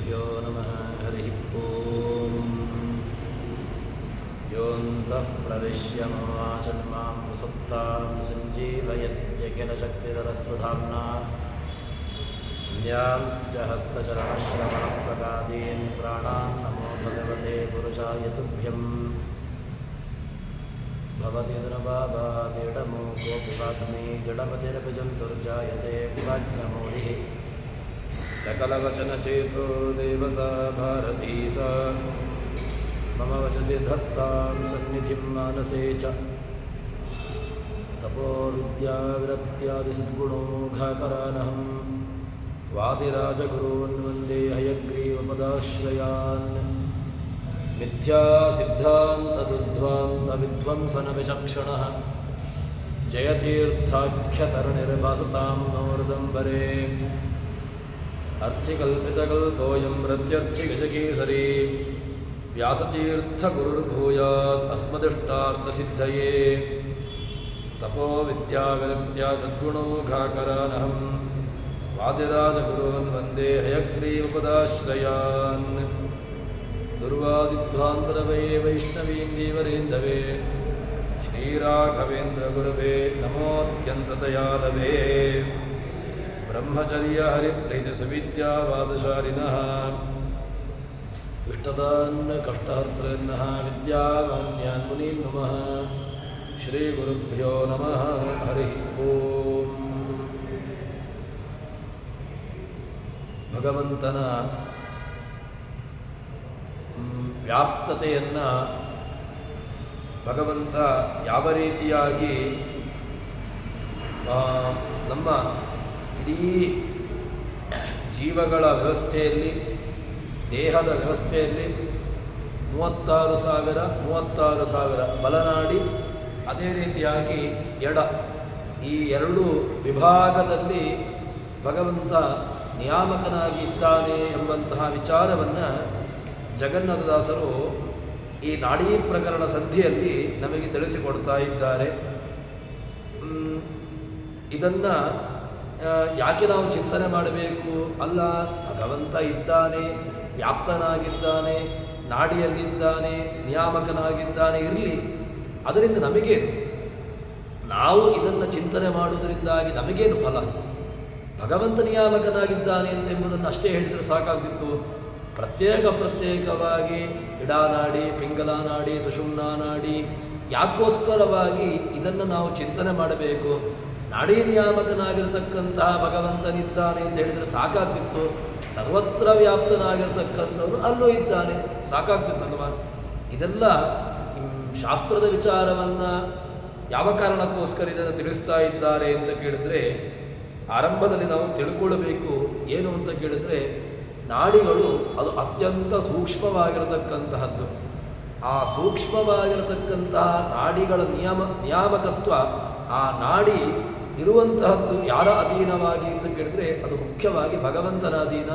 श्रीगुरुभ्यो नमः। हरिः ॐ। योऽन्तः प्रविश्य मम वाचन्मां प्रसुप्तां सञ्जीवयत्यखिलशक्तिधरस्वधाम्ना न्यांश्च हस्तचरणश्रवणप्रकादीन् प्राणान् नमो भगवते पुरुषाय तुभ्यम्। भवति धनुबाबादीडमूकोऽपिवाग्मी जडमतिरपि जन्तुर्जायते पिवाज्ञमूढिः सकलवचनचेतो देवता भारती सा मम वचसि धत्तां सन्निधिं मानसे च। तपो विद्याविरक्त्यादिसद्गुणोघाकरानहं वादिराजगुरून् वन्दे हयग्रीवपदाश्रयान्। मिथ्यासिद्धान्तदुर्ध्वान्तविध्वंसनविचक्षणः जयतीर्थाख्यतरुनिर्भासतां नोर्दम्बरे। अर्थिकल्पितकल्पोऽयं प्रत्यर्थिगजकेसरी व्यासतीर्थगुरुर्भूयात् अस्मदिष्टार्थसिद्धये। तपो विद्याविरक्त्या सद्गुणोघाकरानहं वादिराजगुरून् वन्दे हयग्रीवपदाश्रयान्। दुर्वादिध्वान्तरवे वैष्णवीं देवरेन्दवे श्रीराघवेन्द्रगुरवे नमोऽत्यन्तदयालवे। ब्रह्मचर्य हरिप्रीतिसुविद्यावादशालिनः इष्टदान् कष्टहर्तॄन्नः विद्यावान्यान् मुनीन् नुमः। श्रीगुरुभ्यो नमः। हरिः ॐ। ಭಗವಂತನ ವ್ಯಾಪ್ತತೆಯನ್ನು ಭಗವಂತ ಯಾವ ರೀತಿಯಾಗಿ ನಮ್ಮ ಇಡೀ ಜೀವಗಳ ವ್ಯವಸ್ಥೆಯಲ್ಲಿ ದೇಹದ ವ್ಯವಸ್ಥೆಯಲ್ಲಿ 36,000 ಬಲನಾಡಿ, ಅದೇ ರೀತಿಯಾಗಿ ಎಡ, ಈ ಎರಡು ವಿಭಾಗದಲ್ಲಿ ಭಗವಂತ ನಿಯಾಮಕನಾಗಿ ಇದ್ದಾನೆ ಎಂಬಂತಹ ವಿಚಾರವನ್ನು ಜಗನ್ನಾಥದಾಸರು ಈ ನಾಡೀ ಪ್ರಕರಣ ಸಂಧಿಯಲ್ಲಿ ನಮಗೆ ತಿಳಿಸಿಕೊಡ್ತಾ ಇದ್ದಾರೆ. ಇದನ್ನು ಯಾಕೆ ನಾವು ಚಿಂತನೆ ಮಾಡಬೇಕು? ಅಲ್ಲ, ಭಗವಂತ ಇದ್ದಾನೆ, ವ್ಯಾಪ್ತನಾಗಿದ್ದಾನೆ, ನಾಡಿಯಲ್ಲಿದ್ದಾನೆ, ನಿಯಾಮಕನಾಗಿದ್ದಾನೆ, ಇರಲಿ, ಅದರಿಂದ ನಮಗೇನು? ನಾವು ಇದನ್ನು ಚಿಂತನೆ ಮಾಡುವುದರಿಂದಾಗಿ ನಮಗೇನು ಫಲ? ಭಗವಂತ ನಿಯಾಮಕನಾಗಿದ್ದಾನೆ ಅಂತ ಎಂಬುದನ್ನು ಅಷ್ಟೇ ಹೇಳಿದರೆ ಸಾಕಾಗ್ತಿತ್ತು. ಪ್ರತ್ಯೇಕವಾಗಿ ಇಡಾನಾಡಿ, ಪಿಂಗಲಾನಾಡಿ, ಸುಷುಮ್ನಾನಾಡಿ, ಯಾಕೋಸ್ಕರವಾಗಿ ಇದನ್ನು ನಾವು ಚಿಂತನೆ ಮಾಡಬೇಕು? ನಾಡೀ ನಿಯಾಮಕನಾಗಿರ್ತಕ್ಕಂತಹ ಭಗವಂತನಿದ್ದಾನೆ ಅಂತ ಹೇಳಿದರೆ ಸಾಕಾಗ್ತಿತ್ತು. ಸರ್ವತ್ರ ವ್ಯಾಪ್ತನಾಗಿರ್ತಕ್ಕಂಥವನು ಅಲ್ಲೂ ಇದ್ದಾನೆ, ಸಾಕಾಗ್ತಿತ್ತಲ್ವ? ಇದೆಲ್ಲ ಶಾಸ್ತ್ರದ ವಿಚಾರವನ್ನು ಯಾವ ಕಾರಣಕ್ಕೋಸ್ಕರ ಇದನ್ನು ತಿಳಿಸ್ತಾ ಇದ್ದಾರೆ ಅಂತ ಕೇಳಿದರೆ, ಆರಂಭದಲ್ಲಿ ನಾವು ತಿಳ್ಕೊಳ್ಬೇಕು ಏನು ಅಂತ ಕೇಳಿದರೆ, ನಾಡಿಗಳು ಅದು ಅತ್ಯಂತ ಸೂಕ್ಷ್ಮವಾಗಿರತಕ್ಕಂತಹದ್ದು. ಆ ಸೂಕ್ಷ್ಮವಾಗಿರತಕ್ಕಂತಹ ನಾಡಿಗಳ ನಿಯಾಮಕತ್ವ, ಆ ನಾಡಿ ಇರುವಂತಹದ್ದು ಯಾರ ಅಧೀನವಾಗಿ ಅಂತ ಕೇಳಿದರೆ ಅದು ಮುಖ್ಯವಾಗಿ ಭಗವಂತನ ಅಧೀನ.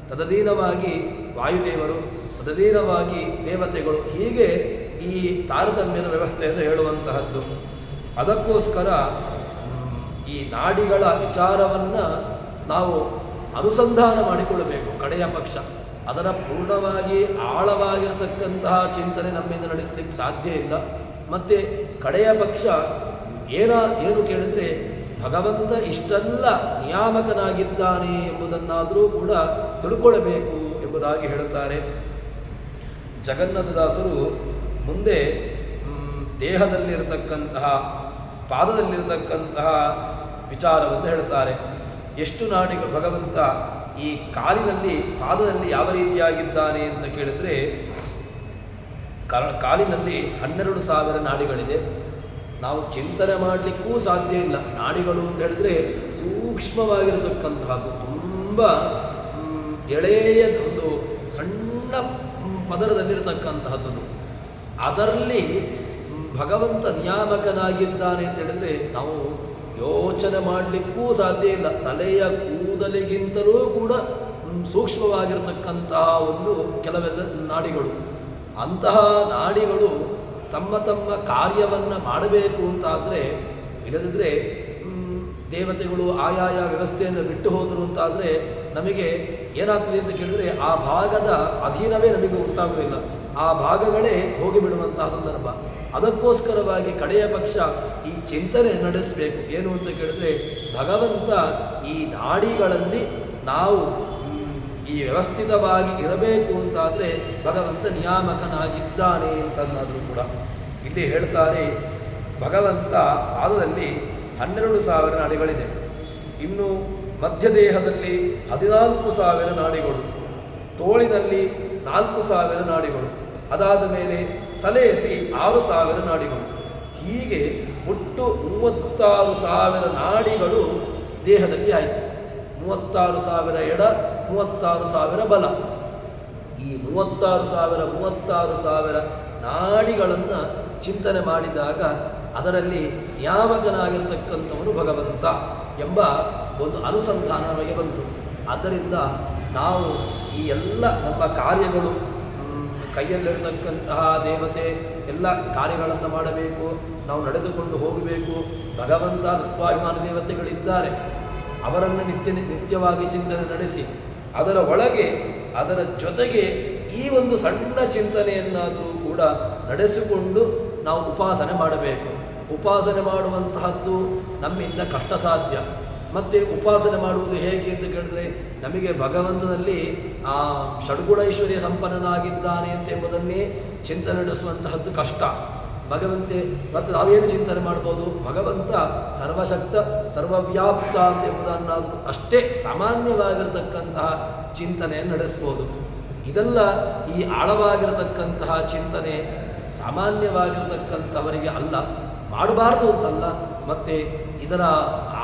ತದಧೀನವಾಗಿ ವಾಯುದೇವರು, ತದಧೀನವಾಗಿ ದೇವತೆಗಳು, ಹೀಗೆ ಈ ತಾರತಮ್ಯದ ವ್ಯವಸ್ಥೆಯನ್ನು ಹೇಳುವಂತಹದ್ದು. ಅದಕ್ಕೋಸ್ಕರ ಈ ನಾಡಿಗಳ ವಿಚಾರವನ್ನು ನಾವು ಅನುಸಂಧಾನ ಮಾಡಿಕೊಳ್ಳಬೇಕು. ಕಡೆಯ ಪಕ್ಷ ಅದರ ಪೂರ್ಣವಾಗಿ ಆಳವಾಗಿರತಕ್ಕಂತಹ ಚಿಂತನೆ ನಮ್ಮಿಂದ ನಡೆಸಲಿಕ್ಕೆ ಸಾಧ್ಯ ಇಲ್ಲ. ಮತ್ತು ಕಡೆಯ ಪಕ್ಷ ಏನು ಕೇಳಿದರೆ, ಭಗವಂತ ಇಷ್ಟೆಲ್ಲ ನಿಯಾಮಕನಾಗಿದ್ದಾನೆ ಎಂಬುದನ್ನಾದರೂ ಕೂಡ ತಿಳ್ಕೊಳ್ಳಬೇಕು ಎಂಬುದಾಗಿ ಹೇಳುತ್ತಾರೆ ಜಗನ್ನಾಥದಾಸರು. ಮುಂದೆ ದೇಹದಲ್ಲಿರತಕ್ಕಂತಹ, ಪಾದದಲ್ಲಿರತಕ್ಕಂತಹ ವಿಚಾರವನ್ನು ಹೇಳುತ್ತಾರೆ. ಎಷ್ಟು ನಾಡಿಗಳು ಭಗವಂತ ಈ ಕಾಲಿನಲ್ಲಿ, ಪಾದದಲ್ಲಿ ಯಾವ ರೀತಿಯಾಗಿದ್ದಾನೆ ಅಂತ ಕೇಳಿದರೆ, ಕಾಲಿನಲ್ಲಿ 12,000 ನಾಡಿಗಳಿದೆ. ನಾವು ಚಿಂತನೆ ಮಾಡಲಿಕ್ಕೂ ಸಾಧ್ಯ ಇಲ್ಲ. ನಾಡಿಗಳು ಅಂತ ಹೇಳಿದರೆ ಸೂಕ್ಷ್ಮವಾಗಿರತಕ್ಕಂತಹದ್ದು, ತುಂಬ ಎಳೆಯ ಒಂದು ಸಣ್ಣ ಪದರದಲ್ಲಿರತಕ್ಕಂತಹದ್ದು. ಅದರಲ್ಲಿ ಭಗವಂತ ನಿಯಾಮಕನಾಗಿದ್ದಾನೆ ಅಂತ ಹೇಳಿದರೆ ನಾವು ಯೋಚನೆ ಮಾಡಲಿಕ್ಕೂ ಸಾಧ್ಯ ಇಲ್ಲ. ತಲೆಯ ಕೂದಲಿಗಿಂತಲೂ ಕೂಡ ಸೂಕ್ಷ್ಮವಾಗಿರತಕ್ಕಂತಹ ಒಂದು ಕೆಲವೆಲ್ಲ ನಾಡಿಗಳು. ಅಂತಹ ನಾಡಿಗಳು ತಮ್ಮ ತಮ್ಮ ಕಾರ್ಯವನ್ನು ಮಾಡಬೇಕು ಅಂತಾದರೆ, ಇಲ್ಲದಿದ್ದರೆ ದೇವತೆಗಳು ಆಯಾಯ ವ್ಯವಸ್ಥೆಯನ್ನು ಬಿಟ್ಟು ಹೋದರು ಅಂತಾದರೆ ನಮಗೆ ಏನಾಗ್ತದೆ ಅಂತ ಕೇಳಿದರೆ ಆ ಭಾಗದ ಅಧೀನವೇ ನಮಗೆ ಗೊತ್ತಾಗೋದಿಲ್ಲ, ಆ ಭಾಗಗಳೇ ಹೋಗಿಬಿಡುವಂತಹ ಸಂದರ್ಭ. ಅದಕ್ಕೋಸ್ಕರವಾಗಿ ಕಡೆಯ ಪಕ್ಷ ಈ ಚಿಂತನೆ ನಡೆಸಬೇಕು. ಏನು ಅಂತ ಕೇಳಿದರೆ, ಭಗವಂತ ಈ ನಾಡಿಗಳಲ್ಲಿ ನಾವು ಈ ವ್ಯವಸ್ಥಿತವಾಗಿ ಇರಬೇಕು ಅಂತಾದರೆ ಭಗವಂತ ನಿಯಾಮಕನಾಗಿದ್ದಾನೆ ಅಂತನ್ನಾದರೂ ಕೂಡ ಇಲ್ಲಿ ಹೇಳ್ತಾರೆ. ಭಗವಂತ ಪಾದದಲ್ಲಿ 12,000 ನಾಡಿಗಳಿದೆ. ಇನ್ನು ಮಧ್ಯದೇಹದಲ್ಲಿ 14,000 ನಾಡಿಗಳು, ತೋಳಿನಲ್ಲಿ 4,000 ನಾಡಿಗಳು, ಅದಾದ ಮೇಲೆ ತಲೆಯಲ್ಲಿ 6,000 ನಾಡಿಗಳು. ಹೀಗೆ ಒಟ್ಟು 36,000 ನಾಡಿಗಳು ದೇಹದಲ್ಲಿ ಆಯಿತು. 36,000 ಎಡ, 36,000 ಬಲ. ಈ 36,000 ನಾಡಿಗಳನ್ನು ಚಿಂತನೆ ಮಾಡಿದಾಗ ಅದರಲ್ಲಿ ನಿಯಾಮಕನಾಗಿರ್ತಕ್ಕಂಥವನು ಭಗವಂತ ಎಂಬ ಒಂದು ಅನುಸಂಧಾನ ನಮಗೆ ಬಂತು. ಆದ್ದರಿಂದ ನಾವು ಈ ಎಲ್ಲ ನಮ್ಮ ಕಾರ್ಯಗಳು, ಕೈಯಲ್ಲಿರತಕ್ಕಂತಹ ದೇವತೆ ಎಲ್ಲ ಕಾರ್ಯಗಳನ್ನು ಮಾಡಬೇಕು, ನಾವು ನಡೆದುಕೊಂಡು ಹೋಗಬೇಕು. ಭಗವಂತ ತತ್ವಾಭಿಮಾನ ದೇವತೆಗಳಿದ್ದಾರೆ, ಅವರನ್ನು ನಿತ್ಯವಾಗಿ ಚಿಂತನೆ ನಡೆಸಿ ಅದರ ಒಳಗೆ ಅದರ ಜೊತೆಗೆ ಈ ಒಂದು ಸಣ್ಣ ಚಿಂತನೆಯನ್ನಾದರೂ ಕೂಡ ನಡೆಸಿಕೊಂಡು ನಾವು ಉಪಾಸನೆ ಮಾಡಬೇಕು. ಉಪಾಸನೆ ಮಾಡುವಂತಹದ್ದು ನಮ್ಮಿಂದ ಕಷ್ಟ ಸಾಧ್ಯ. ಮತ್ತು ಉಪಾಸನೆ ಮಾಡುವುದು ಹೇಗೆ ಅಂತ ಕೇಳಿದ್ರೆ, ನಮಗೆ ಭಗವಂತನಲ್ಲಿ ಷಡ್ಗುಣೈಶ್ವರ್ಯ ಸಂಪನ್ನನಾಗಿದ್ದಾನೆ ಅಂತ ಎಂಬುದನ್ನೇ ಚಿಂತನೆ ನಡೆಸುವಂತಹದ್ದು ಕಷ್ಟ. ಮತ್ತು ನಾವೇನು ಚಿಂತನೆ ಮಾಡ್ಬೋದು, ಭಗವಂತ ಸರ್ವಶಕ್ತ ಸರ್ವವ್ಯಾಪ್ತ ಅಂತ ಎಂಬುದನ್ನಾದರೂ ಅಷ್ಟೇ ಸಾಮಾನ್ಯವಾಗಿರತಕ್ಕಂತಹ ಚಿಂತನೆಯನ್ನು ನಡೆಸ್ಬೋದು. ಇದೆಲ್ಲ ಈ ಆಳವಾಗಿರತಕ್ಕಂತಹ ಚಿಂತನೆ ಸಾಮಾನ್ಯವಾಗಿರತಕ್ಕಂಥವರಿಗೆ ಅಲ್ಲ, ಮಾಡಬಾರ್ದು ಅಂತಲ್ಲ. ಮತ್ತು ಇದರ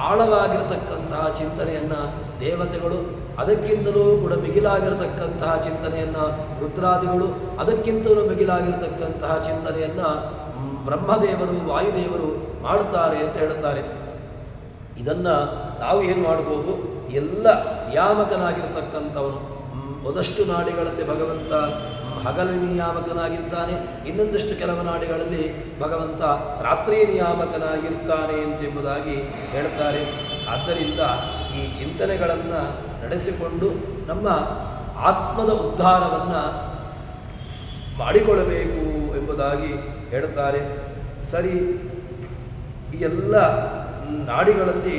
ಆಳವಾಗಿರತಕ್ಕಂತಹ ಚಿಂತನೆಯನ್ನು ದೇವತೆಗಳು, ಅದಕ್ಕಿಂತಲೂ ಕೂಡ ಮಿಗಿಲಾಗಿರತಕ್ಕಂತಹ ಚಿಂತನೆಯನ್ನು ರುದ್ರಾದಿಗಳು, ಅದಕ್ಕಿಂತಲೂ ಮಿಗಿಲಾಗಿರತಕ್ಕಂತಹ ಚಿಂತನೆಯನ್ನು ಬ್ರಹ್ಮದೇವರು ವಾಯುದೇವರು ಮಾಡುತ್ತಾರೆ ಅಂತ ಹೇಳ್ತಾರೆ. ಇದನ್ನು ನಾವು ಏನು ಮಾಡ್ಬೋದು, ಎಲ್ಲ ನಿಯಾಮಕನಾಗಿರತಕ್ಕಂಥವನು. ಒಂದಷ್ಟು ನಾಡಿಗಳಲ್ಲಿ ಭಗವಂತ ಹಗಲ ನಿಯಾಮಕನಾಗಿದ್ದಾನೆ, ಇನ್ನೊಂದಷ್ಟು ಕೆಲವು ನಾಡಿಗಳಲ್ಲಿ ಭಗವಂತ ರಾತ್ರಿ ನಿಯಾಮಕನಾಗಿರ್ತಾನೆ ಎಂಬುದಾಗಿ ಹೇಳ್ತಾರೆ. ಆದ್ದರಿಂದ ಈ ಚಿಂತನೆಗಳನ್ನು ನಡೆಸಿಕೊಂಡು ನಮ್ಮ ಆತ್ಮದ ಉದ್ಧಾರವನ್ನು ಮಾಡಿಕೊಳ್ಳಬೇಕು ಎಂಬುದಾಗಿ ಹೇಳ್ತಾರೆ. ಸರಿ, ಈ ಎಲ್ಲ ನಾಡಿಗಳಲ್ಲಿ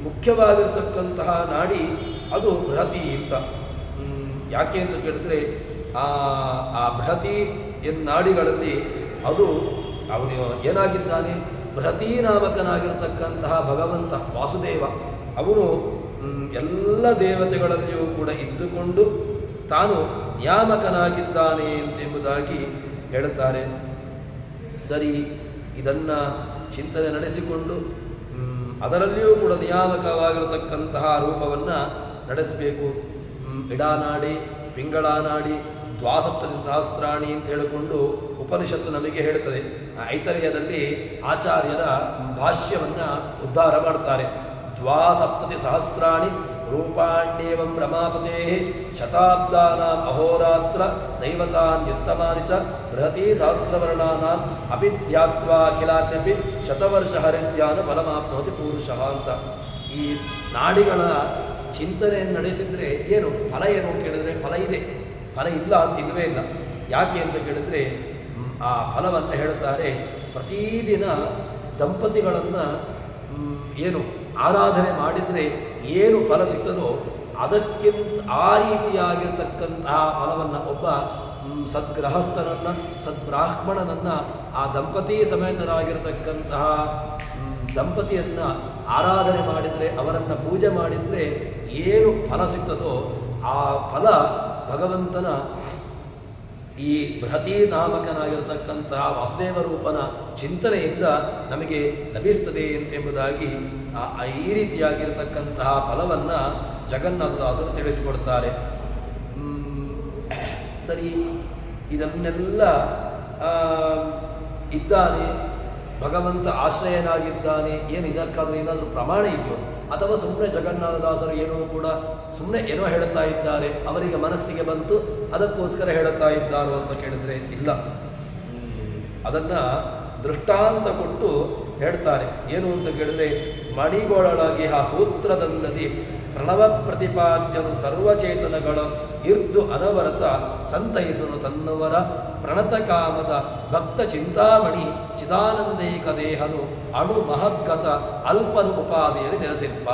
ಮುಖ್ಯವಾಗಿರ್ತಕ್ಕಂತಹ ನಾಡಿ ಅದು ಬೃಹತಿ ಅಂತ. ಯಾಕೆ ಅಂತ ಕೇಳಿದ್ರೆ, ಆ ಬೃಹತಿ ನಾಡಿಗಳಲ್ಲಿ ಅದು ಅವನು ಏನಾಗಿದ್ದಾನೆ, ಬೃಹತಿ ನಾಮಕನಾಗಿರತಕ್ಕಂತಹ ಭಗವಂತ ವಾಸುದೇವ, ಅವನು ಎಲ್ಲ ದೇವತೆಗಳಲ್ಲಿಯೂ ಕೂಡ ಇದ್ದುಕೊಂಡು ತಾನು ನಿಯಾಮಕನಾಗಿದ್ದಾನೆ ಎಂಬುದಾಗಿ ಹೇಳುತ್ತಾರೆ. ಸರಿ, ಇದನ್ನು ಚಿಂತನೆ ನಡೆಸಿಕೊಂಡು ಅದರಲ್ಲಿಯೂ ಕೂಡ ನಿಯಾಮಕವಾಗಿರತಕ್ಕಂತಹ ರೂಪವನ್ನು ನಡೆಸಬೇಕು. ಇಡಾನಾಡಿ, ಪಿಂಗಳಾನಾಡಿ, 72 ಸಹಸ್ರಾಣಿ ಅಂತ ಹೇಳಿಕೊಂಡು ಉಪನಿಷತ್ತು ನಮಗೆ ಹೇಳ್ತದೆ. ಐತರೇಯದಲ್ಲಿ ಆಚಾರ್ಯರ ಭಾಷ್ಯವನ್ನು ಉದ್ಧಾರ ಮಾಡ್ತಾರೆ. 72 ಸಹಸ್ರಾಣಿ ರೂಪಾಣ್ಯೇವಂ ರಮಾಪತೆ ಶತಾಬ್ದಾನಾಂ ಅಹೋರಾತ್ರ ದೈವತಾನ್ಯುತ್ತಮಾನಿ ಚ ಬೃಹತಿ ಸಹಸ್ರವರ್ಣಾನಾಂ ಅಪಿಧ್ಯಾತ್ವಾಖಿಲಾನ್ಯಪಿ ಶತವರ್ಷ ಹರಿಧ್ಯಾನ ಫಲಮಾಪ್ನೋತಿ ಪುರುಷಃ ಅಂತ. ಈ ನಾಡಿಗಳ ಚಿಂತನೆಯನ್ನು ನಡೆಸಿದರೆ ಏನು ಫಲ, ಏನು ಕೇಳಿದ್ರೆ ಫಲ ಇದೆ, ಫಲ ಇಲ್ಲ ಅಂತ ಇಲ್ಲವೇ ಇಲ್ಲ. ಯಾಕೆ ಅಂತ ಕೇಳಿದ್ರೆ, ಆ ಫಲವನ್ನು ಹೇಳ್ತಾರೆ. ಪ್ರತಿದಿನ ದಂಪತಿಗಳನ್ನು ಏನು ಆರಾಧನೆ ಮಾಡಿದರೆ ಏನು ಫಲ ಸಿಗ್ತದೋ ಅದಕ್ಕಿಂತ ಆ ರೀತಿಯಾಗಿರ್ತಕ್ಕಂತಹ ಫಲವನ್ನು ಒಬ್ಬ ಸದ್ಗೃಹಸ್ಥನನ್ನು, ಸದ್ಬ್ರಾಹ್ಮಣನನ್ನು, ಆ ದಂಪತಿ ಸಮೇತರಾಗಿರ್ತಕ್ಕಂತಹ ದಂಪತಿಯನ್ನು ಆರಾಧನೆ ಮಾಡಿದರೆ, ಅವರನ್ನು ಪೂಜೆ ಮಾಡಿದರೆ ಏನು ಫಲ ಸಿಗ್ತದೋ ಆ ಫಲ ಭಗವಂತನ ಈ ಬೃಹತಿ ನಾಮಕನಾಗಿರತಕ್ಕಂತಹ ವಾಸುದೇವ ರೂಪನ ಚಿಂತನೆಯಿಂದ ನಮಗೆ ಲಭಿಸ್ತದೆ ಎಂಬುದಾಗಿ ಈ ರೀತಿಯಾಗಿರತಕ್ಕಂತಹ ಫಲವನ್ನು ಜಗನ್ನಾಥದಾಸರು ತಿಳಿಸಿಕೊಡ್ತಾರೆ. ಸರಿ, ಇದನ್ನೆಲ್ಲ ಇದ್ದಾನೆ ಭಗವಂತ ಆಶ್ರಯನಾಗಿದ್ದಾನೆ, ಏನು ಇದಕ್ಕಾದರೂ ಏನಾದರೂ ಪ್ರಮಾಣ ಇದೆಯೋ, ಅಥವಾ ಸುಮ್ಮನೆ ಜಗನ್ನಾಥದಾಸರು ಏನೋ ಕೂಡ ಸುಮ್ಮನೆ ಏನೋ ಹೇಳುತ್ತಾ ಇದ್ದಾರೆ, ಅವರಿಗೆ ಮನಸ್ಸಿಗೆ ಬಂತು ಅದಕ್ಕೋಸ್ಕರ ಹೇಳುತ್ತಾ ಇದ್ದಾರೋ ಅಂತ ಕೇಳಿದರೆ ಇಲ್ಲ. ಅದನ್ನು ದೃಷ್ಟಾಂತ ಕೊಟ್ಟು ಹೇಳ್ತಾರೆ. ಏನು ಅಂತ ಕೇಳಿದರೆ, ಮಣಿಗೊಳಗೆ ಆ ಸೂತ್ರದಲ್ಲದಿ ಪ್ರಣವ ಪ್ರತಿಪಾದ್ಯನು ಸರ್ವಚೇತನಗಳ ಇರ್ದು ಅನವರತ ಸಂತೈಸನು ತನ್ನವರ ಪ್ರಣತ ಕಾಮದ ಭಕ್ತ ಚಿಂತಾಮಣಿ ಚಿದಾನಂದೈಕ ದೇಹನು ಅಣು ಮಹದ್ಗತ ಅಲ್ಪನು ಉಪಾದಿಯಲ್ಲಿ ನೆಲೆಸಿರ್ಪ.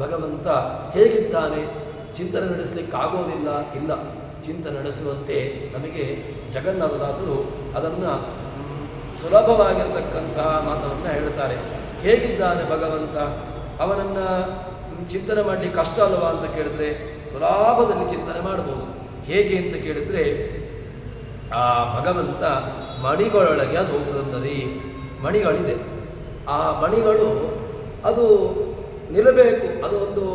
ಭಗವಂತ ಹೇಗಿದ್ದಾನೆ ಚಿಂತನೆ ನಡೆಸಲಿಕ್ಕಾಗೋದಿಲ್ಲ, ಇಲ್ಲ, ಚಿಂತನೆ ನಡೆಸುವಂತೆ ನಮಗೆ ಜಗನ್ನಾಥದಾಸರು ಅದನ್ನು ಸುಲಭವಾಗಿರತಕ್ಕಂತಹ ಮಾತನ್ನು ಹೇಳ್ತಾರೆ. ಹೇಗಿದ್ದಾನೆ ಭಗವಂತ, ಅವನನ್ನು ಚಿಂತನೆ ಮಾಡಲಿಕ್ಕೆ ಕಷ್ಟ ಅಲ್ವಾ ಅಂತ ಕೇಳಿದ್ರೆ ಸುಲಭದಲ್ಲಿ ಚಿಂತನೆ ಮಾಡ್ಬೋದು. ಹೇಗೆ ಅಂತ ಕೇಳಿದರೆ ಆ ಭಗವಂತ ಮಣಿಗಳೊಳಗೆ ಆ ಸೂತ್ರದಂದದಿ ಮಣಿಗಳಿದೆ. ಆ ಮಣಿಗಳು ಅದು ನಿಲ್ಲಬೇಕು, ಅದು ಒಂದು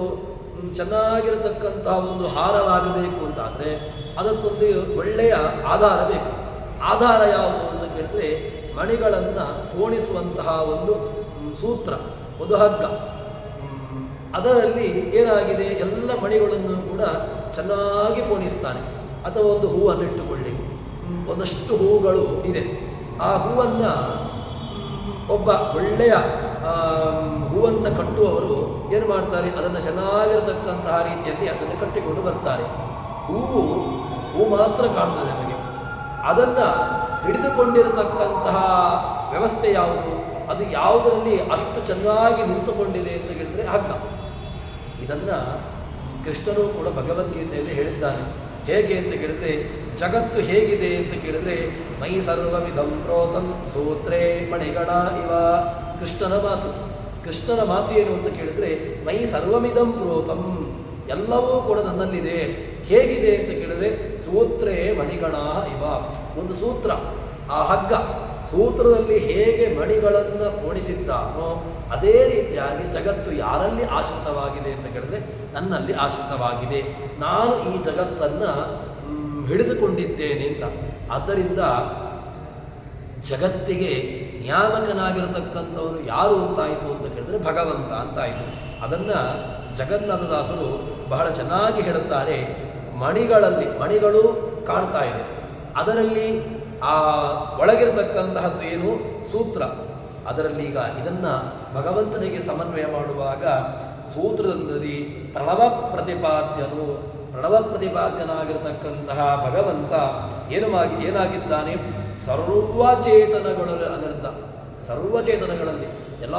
ಚೆನ್ನಾಗಿರತಕ್ಕಂತಹ ಒಂದು ಹಾರವಾಗಬೇಕು ಅಂತಾದರೆ ಅದಕ್ಕೊಂದು ಒಳ್ಳೆಯ ಆಧಾರ ಬೇಕು. ಆಧಾರ ಯಾವುದು ಅಂತ ಕೇಳಿದ್ರೆ ಮಣಿಗಳನ್ನು ಪೋಣಿಸುವಂತಹ ಒಂದು ಸೂತ್ರ, ಒಂದು ಹಗ್ಗ. ಅದರಲ್ಲಿ ಏನಾಗಿದೆ, ಎಲ್ಲ ಮಣಿಗಳನ್ನು ಕೂಡ ಚೆನ್ನಾಗಿ ಪೋಣಿಸ್ತಾನೆ. ಅಥವಾ ಒಂದು ಹೂವನ್ನು ಇಟ್ಟುಕೊಳ್ಳಿ, ಒಂದಷ್ಟು ಹೂಗಳು ಇದೆ. ಆ ಹೂವನ್ನು ಒಬ್ಬ ಒಳ್ಳೆಯ ಹೂವನ್ನು ಕಟ್ಟುವವರು ಏನು ಮಾಡ್ತಾರೆ, ಅದನ್ನು ಚೆನ್ನಾಗಿರತಕ್ಕಂತಹ ರೀತಿಯಲ್ಲಿ ಅದನ್ನು ಕಟ್ಟಿಕೊಂಡು ಬರ್ತಾರೆ. ಹೂ ಮಾತ್ರ ಕಾಣ್ತದೆ ನಮಗೆ. ಅದನ್ನು ಹಿಡಿದುಕೊಂಡಿರತಕ್ಕಂತಹ ವ್ಯವಸ್ಥೆ ಯಾವುದು, ಅದು ಯಾವುದರಲ್ಲಿ ಅಷ್ಟು ಚೆನ್ನಾಗಿ ನಿಂತುಕೊಂಡಿದೆ ಅಂತ ಹೇಳಿದರೆ ಹಗ್ಗ. ಇದನ್ನು ಕೃಷ್ಣನು ಕೂಡ ಭಗವದ್ಗೀತೆಯಲ್ಲಿ ಹೇಳಿದ್ದಾನೆ. ಹೇಗೆ ಅಂತ ಕೇಳಿದರೆ, ಜಗತ್ತು ಹೇಗಿದೆ ಅಂತ ಕೇಳಿದರೆ ಮೈ ಸರ್ವವಿಧಂ ಪ್ರೋತಂ ಸೂತ್ರೇ ಮಣಿಗಣ ಇವ. ಕೃಷ್ಣನ ಮಾತು ಏನು ಅಂತ ಕೇಳಿದರೆ ಮೈ ಸರ್ವಮಿದಂ ಪ್ರೋತಂ, ಎಲ್ಲವೂ ಕೂಡ ನನ್ನಲ್ಲಿದೆ. ಹೇಗಿದೆ ಅಂತ ಕೇಳಿದರೆ ಸೂತ್ರೇ ಮಣಿಗಣ ಇವ, ಒಂದು ಸೂತ್ರ, ಆ ಹಗ್ಗ ಸೂತ್ರದಲ್ಲಿ ಹೇಗೆ ಮಣಿಗಳನ್ನು ಪೋಣಿಸಿದ್ದಾನೋ ಅದೇ ರೀತಿಯಾಗಿ ಜಗತ್ತು ಯಾರಲ್ಲಿ ಆಶ್ರಿತವಾಗಿದೆ ಅಂತ ಕೇಳಿದ್ರೆ ನನ್ನಲ್ಲಿ ಆಶ್ರಿತವಾಗಿದೆ. ನಾನು ಈ ಜಗತ್ತನ್ನು ಹಿಡಿದುಕೊಂಡಿದ್ದೇನೆ ಅಂತ. ಆದ್ದರಿಂದ ಜಗತ್ತಿಗೆ ನಿಯಾಮಕನಾಗಿರತಕ್ಕಂಥವನು ಯಾರು ಅಂತಾಯಿತು ಅಂತ ಕೇಳಿದ್ರೆ ಭಗವಂತ ಅಂತಾಯಿತು. ಅದನ್ನು ಜಗನ್ನಾಥದಾಸರು ಬಹಳ ಚೆನ್ನಾಗಿ ಹೇಳುತ್ತಾರೆ. ಮಣಿಗಳು ಕಾಣ್ತಾ ಇದೆ, ಅದರಲ್ಲಿ ಆ ಒಳಗಿರತಕ್ಕಂತಹದ್ದು ಏನು, ಸೂತ್ರ. ಅದರಲ್ಲಿ ಈಗ ಇದನ್ನು ಭಗವಂತನಿಗೆ ಸಮನ್ವಯ ಮಾಡುವಾಗ ಸೂತ್ರದಲ್ಲಿ ಪ್ರಣವ ಪ್ರತಿಪಾದ್ಯನಾಗಿರತಕ್ಕಂತಹ ಭಗವಂತ ಏನಾಗಿದ್ದಾನೆ, ಸರ್ವಚೇತನಗಳಲ್ಲಿ ಅನರ್ಥ, ಸರ್ವಚೇತನಗಳಲ್ಲಿ, ಎಲ್ಲ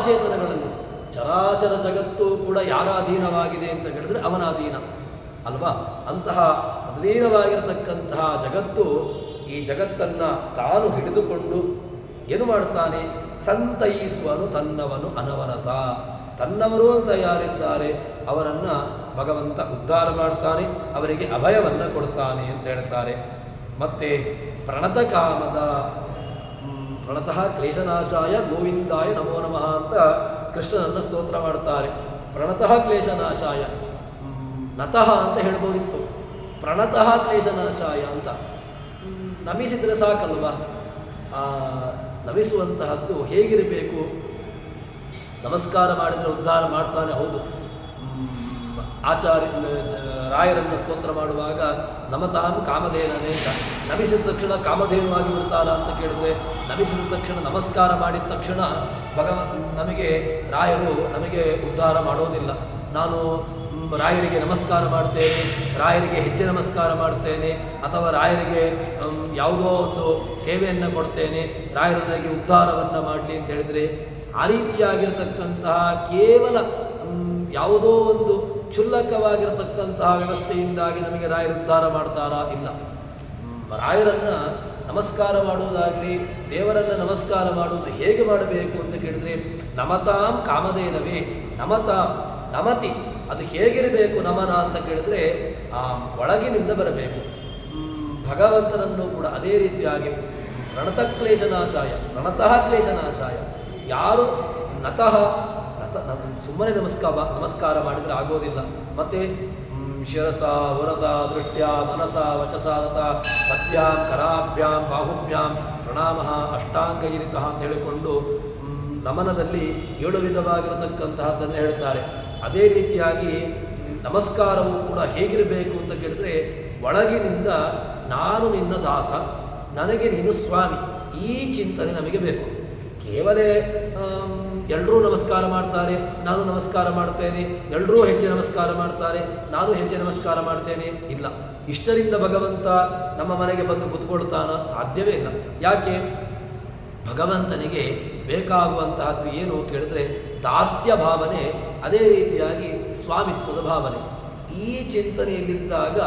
ಚೇತನಗಳಲ್ಲಿ, ಚರಾಚರ ಜಗತ್ತು ಕೂಡ ಯಾರ ಅಧೀನವಾಗಿದೆ ಅಂತ ಹೇಳಿದ್ರೆ ಅವನ ಅಧೀನ ಅಲ್ವಾ. ಅಂತಹ ಅಧೀನವಾಗಿರತಕ್ಕಂತಹ ಜಗತ್ತು, ಈ ಜಗತ್ತನ್ನು ತಾನು ಹಿಡಿದುಕೊಂಡು ಏನು ಮಾಡ್ತಾನೆ, ಸಂತೈಸುವನು ತನ್ನವನು ಅನವರತ. ತನ್ನವರು ಅಂತ ಯಾರಿದ್ದಾರೆ ಅವರನ್ನು ಭಗವಂತ ಉದ್ಧಾರ ಮಾಡ್ತಾನೆ, ಅವರಿಗೆ ಅಭಯವನ್ನು ಕೊಡ್ತಾನೆ ಅಂತ ಹೇಳ್ತಾರೆ. ಮತ್ತು ಪ್ರಣತ ಕಾಮದ ಪ್ರಣತಃ ಕ್ಲೇಶನಾಶಾಯ ಗೋವಿಂದಾಯ ನಮೋ ನಮಃ ಅಂತ ಕೃಷ್ಣನನ್ನು ಸ್ತೋತ್ರ ಮಾಡ್ತಾರೆ. ಪ್ರಣತಃ ಕ್ಲೇಶನಾಶಾಯ, ನತಃ ಅಂತ ಹೇಳ್ಬೋದಿತ್ತು, ಪ್ರಣತಃ ಕ್ಲೇಶನಾಶಾಯ ಅಂತ ನಮಿಸಿದರೆ ಸಾಕಲ್ವ. ನಮಿಸುವಂತಹದ್ದು ಹೇಗಿರಬೇಕು, ನಮಸ್ಕಾರ ಮಾಡಿದರೆ ಉದ್ಧಾರ ಮಾಡ್ತಾನೆ, ಹೌದು. ರಾಯರನ್ನು ಸ್ತೋತ್ರ ಮಾಡುವಾಗ ನಮತಾಂ ಕಾಮಧೇನನೇ ಅಂತ, ನಮಿಸಿದ ತಕ್ಷಣ ಕಾಮಧೇನುವಾಗಿ ಬಿಡ್ತಾರ ಅಂತ ಕೇಳಿದ್ರೆ, ನಮಿಸಿದ ತಕ್ಷಣ ನಮಸ್ಕಾರ ಮಾಡಿದ ತಕ್ಷಣ ನಮಗೆ ರಾಯರು ನಮಗೆ ಉದ್ಧಾರ ಮಾಡೋದಿಲ್ಲ. ನಾನು ರಾಯರಿಗೆ ನಮಸ್ಕಾರ ಮಾಡ್ತೇನೆ, ರಾಯರಿಗೆ ಹೆಜ್ಜೆ ನಮಸ್ಕಾರ ಮಾಡ್ತೇನೆ, ಅಥವಾ ರಾಯರಿಗೆ ಯಾವುದೋ ಒಂದು ಸೇವೆಯನ್ನು ಕೊಡ್ತೇನೆ, ರಾಯರು ನನಗೆ ಉದ್ಧಾರವನ್ನು ಮಾಡಲಿ ಅಂತ ಹೇಳಿದರೆ, ಆ ರೀತಿಯಾಗಿರ್ತಕ್ಕಂತಹ ಕೇವಲ ಯಾವುದೋ ಒಂದು ಕ್ಷುಲ್ಲಕವಾಗಿರತಕ್ಕಂತಹ ವ್ಯವಸ್ಥೆಯಿಂದಾಗಿ ನಮಗೆ ರಾಯರು ಉದ್ಧಾರ ಮಾಡ್ತಾರಾ? ಇಲ್ಲ. ರಾಯರನ್ನು ನಮಸ್ಕಾರ ಮಾಡುವುದಾಗಲಿ, ದೇವರನ್ನು ನಮಸ್ಕಾರ ಮಾಡುವುದು ಹೇಗೆ ಮಾಡಬೇಕು ಅಂತ ಕೇಳಿದರೆ, ನಮತಾಂ ಕಾಮಧೇನವೇ, ನಮತಿ ಅದು ಹೇಗಿರಬೇಕು ನಮನ ಅಂತ ಕೇಳಿದರೆ ಒಳಗಿನಿಂದ ಬರಬೇಕು. ಭಗವಂತನನ್ನು ಕೂಡ ಅದೇ ರೀತಿಯಾಗಿ ಪ್ರಣತಃ ಕ್ಲೇಶನಾಶಾಯ, ಯಾರು ಸುಮ್ಮನೆ ನಮಸ್ಕಾರ ಮಾಡಿದರೆ ಆಗೋದಿಲ್ಲ. ಮತ್ತು ಶಿರಸ ವರಸ ದೃಷ್ಟ್ಯ ಮನಸ ವಚಸಾರತ ಪದ್ಯಾಂ ಕರಾಭ್ಯಾಂ ಬಾಹುಭ್ಯಾಂ ಪ್ರಣಾಮ ಅಷ್ಟಾಂಗೈರಿತಃ ಅಂತ ಹೇಳಿಕೊಂಡು ನಮನದಲ್ಲಿ 7 ವಿಧವಾಗಿರತಕ್ಕಂತಹದ್ದನ್ನು ಹೇಳ್ತಾರೆ. ಅದೇ ರೀತಿಯಾಗಿ ನಮಸ್ಕಾರವು ಕೂಡ ಹೇಗಿರಬೇಕು ಅಂತ ಕೇಳಿದ್ರೆ, ಒಳಗಿನಿಂದ ನಾನು ನಿನ್ನ ದಾಸ, ನನಗೆ ನೀನು ಸ್ವಾಮಿ, ಈ ಚಿಂತನೆ ನಮಗೆ ಬೇಕು. ಕೇವಲ ಎಲ್ಲರೂ ನಮಸ್ಕಾರ ಮಾಡ್ತಾರೆ, ನಾನು ನಮಸ್ಕಾರ ಮಾಡ್ತೇನೆ, ಎಲ್ಲರೂ ಹೆಜ್ಜೆ ನಮಸ್ಕಾರ ಮಾಡ್ತಾರೆ, ನಾನು ಹೆಜ್ಜೆ ನಮಸ್ಕಾರ ಮಾಡ್ತೇನೆ. ಇಲ್ಲ, ಇಷ್ಟರಿಂದ ಭಗವಂತ ನಮ್ಮ ಮನೆಗೆ ಬಂದು ಕುತ್ಕೊಳ್ತಾನ? ಸಾಧ್ಯವೇ ಇಲ್ಲ. ಯಾಕೆ? ಭಗವಂತನಿಗೆ ಬೇಕಾಗುವಂತಹದ್ದು ಏನು ಕೇಳಿದ್ರೆ ದಾಸ್ಯ ಭಾವನೆ, ಅದೇ ರೀತಿಯಾಗಿ ಸ್ವಾಮಿತ್ವದ ಭಾವನೆ. ಈ ಚಿಂತನೆಯಲ್ಲಿದ್ದಾಗ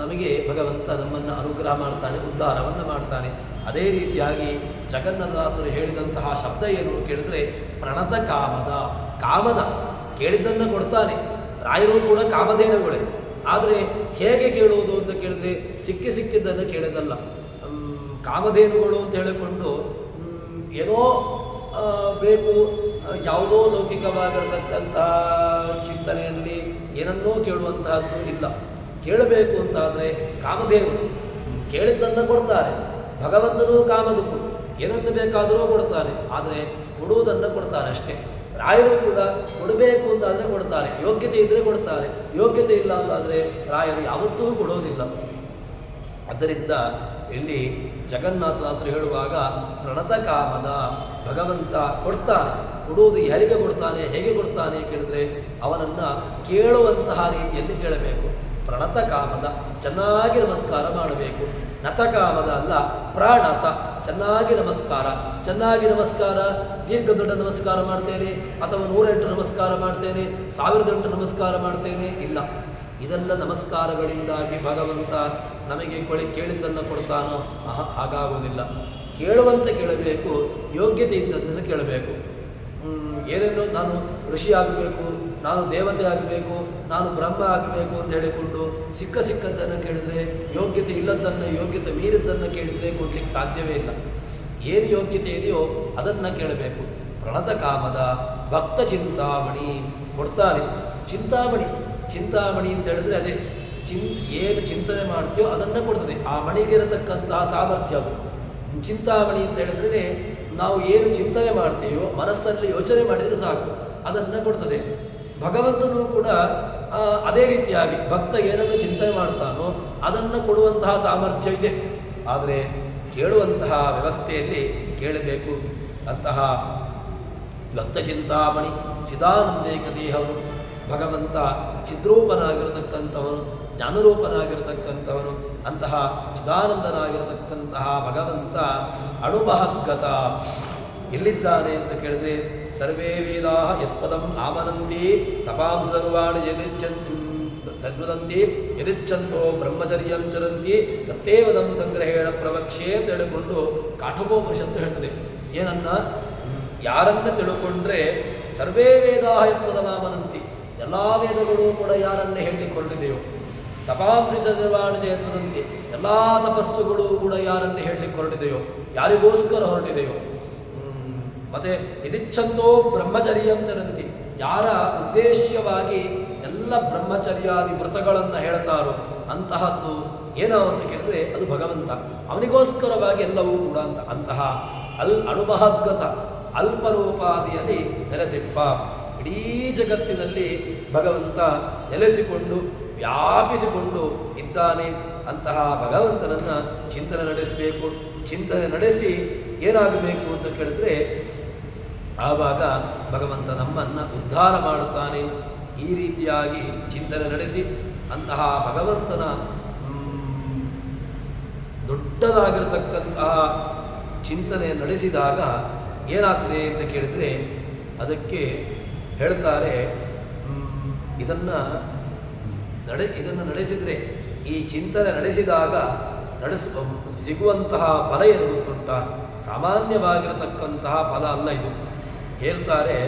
ನಮಗೆ ಭಗವಂತ ನಮ್ಮನ್ನು ಅನುಗ್ರಹ ಮಾಡ್ತಾನೆ, ಉದ್ಧಾರವನ್ನು ಮಾಡ್ತಾನೆ. ಅದೇ ರೀತಿಯಾಗಿ ಜಗನ್ನಾಥದಾಸರು ಹೇಳಿದಂತಹ ಶಬ್ದ ಏನು ಕೇಳಿದ್ರೆ ಪ್ರಣತ ಕಾಮದ. ಕಾಮದ ಕೇಳಿದ್ದನ್ನು ಕೊಡ್ತಾನೆ. ರಾಯರು ಕೂಡ ಕಾಮಧೇನುಗಳೇ. ಆದರೆ ಹೇಗೆ ಕೇಳುವುದು ಅಂತ ಕೇಳಿದ್ರೆ ಸಿಕ್ಕಿದ್ದನ್ನು ಕೇಳೋದಲ್ಲ. ಕಾಮಧೇನುಗಳು ಅಂತ ಹೇಳಿಕೊಂಡು ಏನೋ ಬೇಕು, ಯಾವುದೋ ಲೌಕಿಕವಾಗಿರತಕ್ಕಂಥ ಚಿಂತನೆಯಲ್ಲಿ ಏನನ್ನೋ ಕೇಳುವಂತಹದ್ದು ಇಲ್ಲ. ಕೇಳಬೇಕು ಅಂತಾದರೆ ಕಾಮಧೇನು ಕೇಳಿದ್ದನ್ನು ಕೊಡ್ತಾರೆ. ಭಗವಂತನೂ ಕಾಮದಕ್ಕೂ ಏನನ್ನು ಬೇಕಾದರೂ ಕೊಡ್ತಾನೆ, ಆದರೆ ಕೊಡುವುದನ್ನು ಕೊಡ್ತಾರೆ ಅಷ್ಟೇ. ರಾಯರು ಕೂಡ ಕೊಡಬೇಕು ಅಂತಾದರೆ ಕೊಡ್ತಾರೆ, ಯೋಗ್ಯತೆ ಇದ್ದರೆ ಕೊಡ್ತಾರೆ, ಯೋಗ್ಯತೆ ಇಲ್ಲ ಅಂತಾದರೆ ರಾಯರು ಯಾವತ್ತೂ ಕೊಡೋದಿಲ್ಲ. ಆದ್ದರಿಂದ ಇಲ್ಲಿ ಜಗನ್ನಾಥದಾಸರು ಹೇಳುವಾಗ ಪ್ರಣತ ಕಾಮದ, ಭಗವಂತ ಕೊಡ್ತಾನೆ. ಕೊಡುವುದು ಯಾರಿಗೆ ಕೊಡ್ತಾನೆ, ಹೇಗೆ ಕೊಡ್ತಾನೆ ಕೇಳಿದ್ರೆ ಅವನನ್ನು ಕೇಳುವಂತಹ ರೀತಿಯಲ್ಲಿ ಕೇಳಬೇಕು. ಪ್ರಣತ ಕಾಮದ, ಚೆನ್ನಾಗಿ ನಮಸ್ಕಾರ ಮಾಡಬೇಕು. ನತ ಕಾಮದ ಅಲ್ಲ, ಪ್ರಾಣತ, ಚೆನ್ನಾಗಿ ನಮಸ್ಕಾರ. ಚೆನ್ನಾಗಿ ನಮಸ್ಕಾರ, ದೀರ್ಘ ದೊಡ್ಡ ನಮಸ್ಕಾರ ಮಾಡ್ತೇನೆ ಅಥವಾ 108 ನಮಸ್ಕಾರ ಮಾಡ್ತೇನೆ, 1008 ನಮಸ್ಕಾರ ಮಾಡ್ತೇನೆ, ಇಲ್ಲ. ಇದೆಲ್ಲ ನಮಸ್ಕಾರಗಳಿಂದಾಗಿ ಭಗವಂತ ನಮಗೆ ಕೇಳಿದ್ದನ್ನು ಕೊಡ್ತಾನೋ? ಹಾಗಾಗುವುದಿಲ್ಲ. ಕೇಳುವಂತೆ ಕೇಳಬೇಕು, ಯೋಗ್ಯತೆ ಇದ್ದದನ್ನು ಕೇಳಬೇಕು. ಏನೇನೋ ನಾನು ಋಷಿ ಆಗಬೇಕು, ನಾನು ದೇವತೆ ಆಗಬೇಕು, ನಾನು ಬ್ರಹ್ಮ ಆಗಬೇಕು ಅಂತ ಹೇಳಿಕೊಂಡು ಸಿಕ್ಕದ್ದನ್ನು ಕೇಳಿದರೆ, ಯೋಗ್ಯತೆ ಇಲ್ಲದನ್ನು, ಯೋಗ್ಯತೆ ಮೀರಿದ್ದನ್ನು ಕೇಳಿದರೆ ಕೊಡ್ಲಿಕ್ಕೆ ಸಾಧ್ಯವೇ ಇಲ್ಲ. ಏನು ಯೋಗ್ಯತೆ ಇದೆಯೋ ಅದನ್ನು ಕೇಳಬೇಕು. ಪ್ರಣತ ಕಾಮದ ಭಕ್ತ ಚಿಂತಾಮಣಿ ಕೊಡ್ತಾನೆ. ಚಿಂತಾಮಣಿ ಅಂತ ಹೇಳಿದ್ರೆ ಅದೇ ಏನು ಚಿಂತನೆ ಮಾಡ್ತೀಯೋ ಅದನ್ನು ಕೊಡ್ತದೆ. ಆ ಮಣಿಗಿರತಕ್ಕಂತಹ ಸಾಮರ್ಥ್ಯ ಅದು. ಚಿಂತಾಮಣಿ ಅಂತ ಹೇಳಿದ್ರೆ ನಾವು ಏನು ಚಿಂತನೆ ಮಾಡ್ತೀವೋ ಮನಸ್ಸಲ್ಲಿ ಯೋಚನೆ ಮಾಡಿದರೆ ಸಾಕು, ಅದನ್ನು ಕೊಡ್ತದೆ. ಭಗವಂತನೂ ಕೂಡ ಅದೇ ರೀತಿಯಾಗಿ ಭಕ್ತ ಏನನ್ನು ಚಿಂತನೆ ಮಾಡ್ತಾನೋ ಅದನ್ನು ಕೊಡುವಂತಹ ಸಾಮರ್ಥ್ಯ ಇದೆ. ಆದರೆ ಕೇಳುವಂತಹ ವ್ಯವಸ್ಥೆಯಲ್ಲಿ ಕೇಳಬೇಕು. ಅಂತಹ ಭಕ್ತ ಚಿಂತಾಮಣಿ ಚಿದಾನಂದೇಕ ದೇಹವನು ಭಗವಂತ ಚಿದ್ರೂಪನಾಗಿರತಕ್ಕಂಥವನು, ಜ್ಞಾನರೂಪನಾಗಿರತಕ್ಕಂಥವನು. ಅಂತಹ ಚಿದಾನಂದನಾಗಿರತಕ್ಕಂತಹ ಭಗವಂತ ಅಣುಮಹದ್ಗತ ಎಲ್ಲಿದ್ದಾನೆ ಅಂತ ಕೇಳಿದ್ರೆ ಸರ್ವೇ ವೇದಾ ಯತ್ಪದಂ ಆಮನಂತಿ ತಪಾಂಸ ಸರ್ವಾಣಿ ತದ್ವದಂತಿ ಯದಿಚ್ಛಂತೋ ಬ್ರಹ್ಮಚರ್ಯಂ ಚರಂತಿ ತತ್ತೇವದಂ ಸಂಗ್ರಹೇಣ ಪ್ರವಕ್ಷೆ ಅಂತ ಹೇಳಿಕೊಂಡು ಕಾಠಕೋಪನಿಷತ್ತು ಹೇಳ್ತದೆ. ಏನನ್ನ? ಯಾರನ್ನ ತಿಳ್ಕೊಂಡ್ರೆ ಸರ್ವೇ ವೇದಾ ಯತ್ಪದಂ ಆಮನಂತಿ, ಎಲ್ಲ ವೇದಗಳು ಕೂಡ ಯಾರನ್ನ ಹೇಳಲಿಕ್ಕೆ ಹೊರಟಿದೆಯೋ, ತಪಾಂಸಿ ಸರ್ವಾಣಿ ಯತ್ವದಂತಿ, ಎಲ್ಲ ತಪಸ್ಸುಗಳು ಕೂಡ ಯಾರನ್ನು ಹೇಳಲಿಕ್ಕೆ ಹೊರಟಿದೆಯೋ, ಯಾರಿಗೋಸ್ಕರ ಹೊರಟಿದೆಯೋ. ಮತ್ತೆ ಇದಿಚ್ಛಂತೋ ಬ್ರಹ್ಮಚರ್ಯಂ ಚರಂತಿ, ಯಾರ ಉದ್ದೇಶ್ಯವಾಗಿ ಎಲ್ಲ ಬ್ರಹ್ಮಚರ್ಯಾದಿ ವ್ರತಗಳನ್ನು ಹೇಳ್ತಾರೋ ಅಂತಹದ್ದು ಏನೋ ಅಂತ ಕೇಳಿದ್ರೆ ಅದು ಭಗವಂತ. ಅವನಿಗೋಸ್ಕರವಾಗಿ ಎಲ್ಲವೂ ಕೂಡ ಅಂತ. ಅಂತಹ ಅಣುಮಹದ್ಗತ ಅಲ್ಪರೂಪಾದಿಯಲ್ಲಿ ನೆಲೆಸಿಪ್ಪ. ಇಡೀ ಜಗತ್ತಿನಲ್ಲಿ ಭಗವಂತ ನೆಲೆಸಿಕೊಂಡು ವ್ಯಾಪಿಸಿಕೊಂಡು ಇದ್ದಾನೆ. ಅಂತಹ ಭಗವಂತನನ್ನು ಚಿಂತನೆ ನಡೆಸಬೇಕು. ಚಿಂತನೆ ನಡೆಸಿ ಏನಾಗಬೇಕು ಅಂತ ಕೇಳಿದ್ರೆ ಆವಾಗ ಭಗವಂತ ನಮ್ಮನ್ನು ಉದ್ಧಾರ ಮಾಡುತ್ತಾನೆ. ಈ ರೀತಿಯಾಗಿ ಚಿಂತನೆ ನಡೆಸಿ ಅಂತಹ ಭಗವಂತನ ದೊಡ್ಡದಾಗಿರತಕ್ಕಂತಹ ಚಿಂತನೆ ನಡೆಸಿದಾಗ ಏನಾಗ್ತದೆ ಅಂತ ಕೇಳಿದರೆ ಅದಕ್ಕೆ ಹೇಳ್ತಾರೆ, ಇದನ್ನು ನಡೆಸಿದರೆ, ಈ ಚಿಂತನೆ ನಡೆಸಿದಾಗ ಸಿಗುವಂತಹ ಫಲ ಏನು ಗೊತ್ತುಂಟ? ಸಾಮಾನ್ಯವಾಗಿರತಕ್ಕಂತಹ ಫಲ ಅಲ್ಲ ಇದು. ಹೇಳ್ತಾರೆ,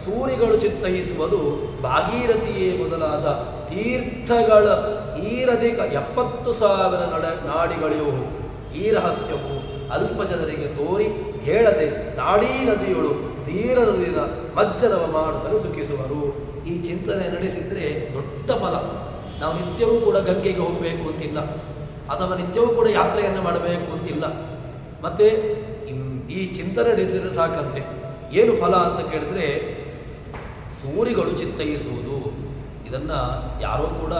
ಸೂರಿಗಳು ಚಿತ್ತೈಸುವುದು ಭಾಗೀರಥಿಯೇ ಮೊದಲಾದ ತೀರ್ಥಗಳ ಈರಧಿಕ 70,000 ನಾಡಿಗಳಿವು. ಈ ರಹಸ್ಯವು ಅಲ್ಪ ಜನರಿಗೆ ತೋರಿ ಹೇಳದೆ ನಾಡೀ ನದಿಯೊಳು ತೀರ ನದಿಯ ಮಜ್ಜನವ ಮಾಡುತ್ತಲೂ ಸುಖಿಸುವರು. ಈ ಚಿಂತನೆ ನಡೆಸಿದರೆ ದೊಡ್ಡ ಫಲ. ನಾವು ನಿತ್ಯವೂ ಕೂಡ ಗಂಗೆಗೆ ಹೋಗಬೇಕು ಅಂತಿಲ್ಲ, ಅಥವಾ ನಿತ್ಯವೂ ಕೂಡ ಯಾತ್ರೆಯನ್ನು ಮಾಡಬೇಕು ಅಂತಿಲ್ಲ. ಮತ್ತು ಈ ಚಿಂತನೆ ನಡೆಸಿದರೆ ಸಾಕಂತೆ. ಏನು ಫಲ ಅಂತ ಕೇಳಿದ್ರೆ ಸೂರಿಗಳು ಚಿತ್ತೈಸುವುದು. ಇದನ್ನು ಯಾರೋ ಕೂಡ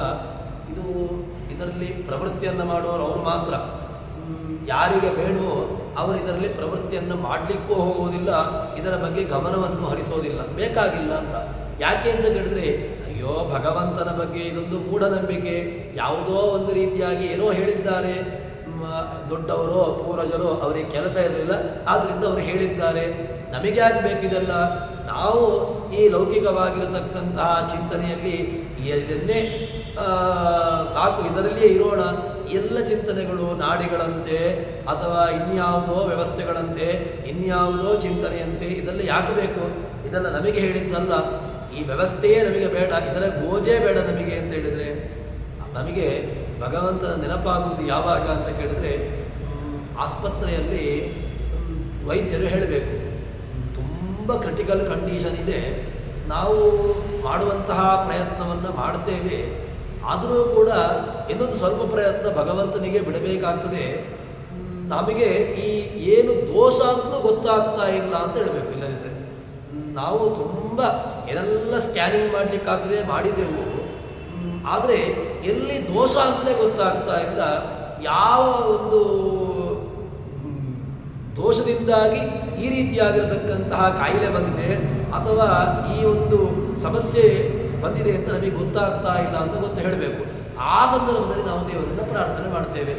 ಇದರಲ್ಲಿ ಪ್ರವೃತ್ತಿಯನ್ನು ಮಾಡುವವರು ಅವರು ಮಾತ್ರ. ಯಾರಿಗೆ ಬೇಡವೋ ಅವರು ಇದರಲ್ಲಿ ಪ್ರವೃತ್ತಿಯನ್ನು ಮಾಡಲಿಕ್ಕೂ ಹೋಗುವುದಿಲ್ಲ, ಇದರ ಬಗ್ಗೆ ಗಮನವನ್ನು ಹರಿಸೋದಿಲ್ಲ, ಬೇಕಾಗಿಲ್ಲ ಅಂತ. ಯಾಕೆ ಅಂತ ಕೇಳಿದ್ರೆ, ಅಯ್ಯೋ ಭಗವಂತನ ಬಗ್ಗೆ ಇದೊಂದು ಮೂಢನಂಬಿಕೆ, ಯಾವುದೋ ಒಂದು ರೀತಿಯಾಗಿ ಏನೋ ಹೇಳಿದ್ದಾರೆ, ದೊಡ್ಡವರು ಪೂರ್ವಜರು ಅವರಿಗೆ ಕೆಲಸ ಇರಲಿಲ್ಲ, ಆದ್ದರಿಂದ ಅವರು ಹೇಳಿದ್ದಾರೆ, ನಮಗೆ ಆಗಬೇಕಿದೆಲ್ಲ. ನಾವು ಈ ಲೌಕಿಕವಾಗಿರತಕ್ಕಂತಹ ಚಿಂತನೆಯಲ್ಲಿ ಇದನ್ನೇ ಸಾಕು, ಇದರಲ್ಲಿಯೇ ಇರೋಣ. ಎಲ್ಲ ಚಿಂತನೆಗಳು ನಾಡಿಗಳಂತೆ ಅಥವಾ ಇನ್ಯಾವುದೋ ವ್ಯವಸ್ಥೆಗಳಂತೆ, ಇನ್ಯಾವುದೋ ಚಿಂತನೆಯಂತೆ ಇದೆಲ್ಲ ಯಾಕೆ ಬೇಕು? ಇದೆಲ್ಲ ನಮಗೆ ಹೇಳಿದ್ದಲ್ಲ, ಈ ವ್ಯವಸ್ಥೆಯೇ ನಮಗೆ ಬೇಡ, ಇದರ ಗೋಜೇ ಬೇಡ ನಮಗೆ ಅಂತ ಹೇಳಿದರೆ, ನಮಗೆ ಭಗವಂತನ ನೆನಪಾಗುವುದು ಯಾವಾಗ ಅಂತ ಕೇಳಿದ್ರೆ, ಆಸ್ಪತ್ರೆಯಲ್ಲಿ ವೈದ್ಯರು ಹೇಳಬೇಕು, ತುಂಬ ಕ್ರಿಟಿಕಲ್ ಕಂಡೀಷನ್ ಇದೆ, ನಾವು ಮಾಡುವಂತಹ ಪ್ರಯತ್ನವನ್ನು ಮಾಡ್ತೇವೆ, ಆದರೂ ಕೂಡ ಇನ್ನೊಂದು ಸ್ವಲ್ಪ ಪ್ರಯತ್ನ ಭಗವಂತನಿಗೆ ಬಿಡಬೇಕಾಗ್ತದೆ, ನಮಗೆ ಈ ಏನು ದೋಷ ಅಂತಲೂ ಗೊತ್ತಾಗ್ತಾ ಇಲ್ಲ ಅಂತ ಹೇಳಬೇಕು. ಇಲ್ಲದಿದ್ದರೆ ನಾವು ತುಂಬ ಏನೆಲ್ಲ ಸ್ಕ್ಯಾನಿಂಗ್ ಮಾಡಲಿಕ್ಕಾಗ್ತದೆ, ಮಾಡಿದೆವು, ಆದರೆ ಎಲ್ಲಿ ದೋಷ ಅಂತಲೇ ಗೊತ್ತಾಗ್ತಾ ಇಲ್ಲ. ಯಾವ ಒಂದು ದೋಷದಿಂದಾಗಿ ಈ ರೀತಿಯಾಗಿರತಕ್ಕಂತಹ ಕಾಯಿಲೆ ಬಂದಿದೆ ಅಥವಾ ಈ ಒಂದು ಸಮಸ್ಯೆ ಬಂದಿದೆ ಅಂತ ನಮಗೆ ಗೊತ್ತಾಗ್ತಾ ಇಲ್ಲ ಅಂತ ಹೇಳಬೇಕು. ಆ ಸಂದರ್ಭದಲ್ಲಿ ನಾವು ದೇವರನ್ನು ಪ್ರಾರ್ಥನೆ ಮಾಡ್ತೇವೆ,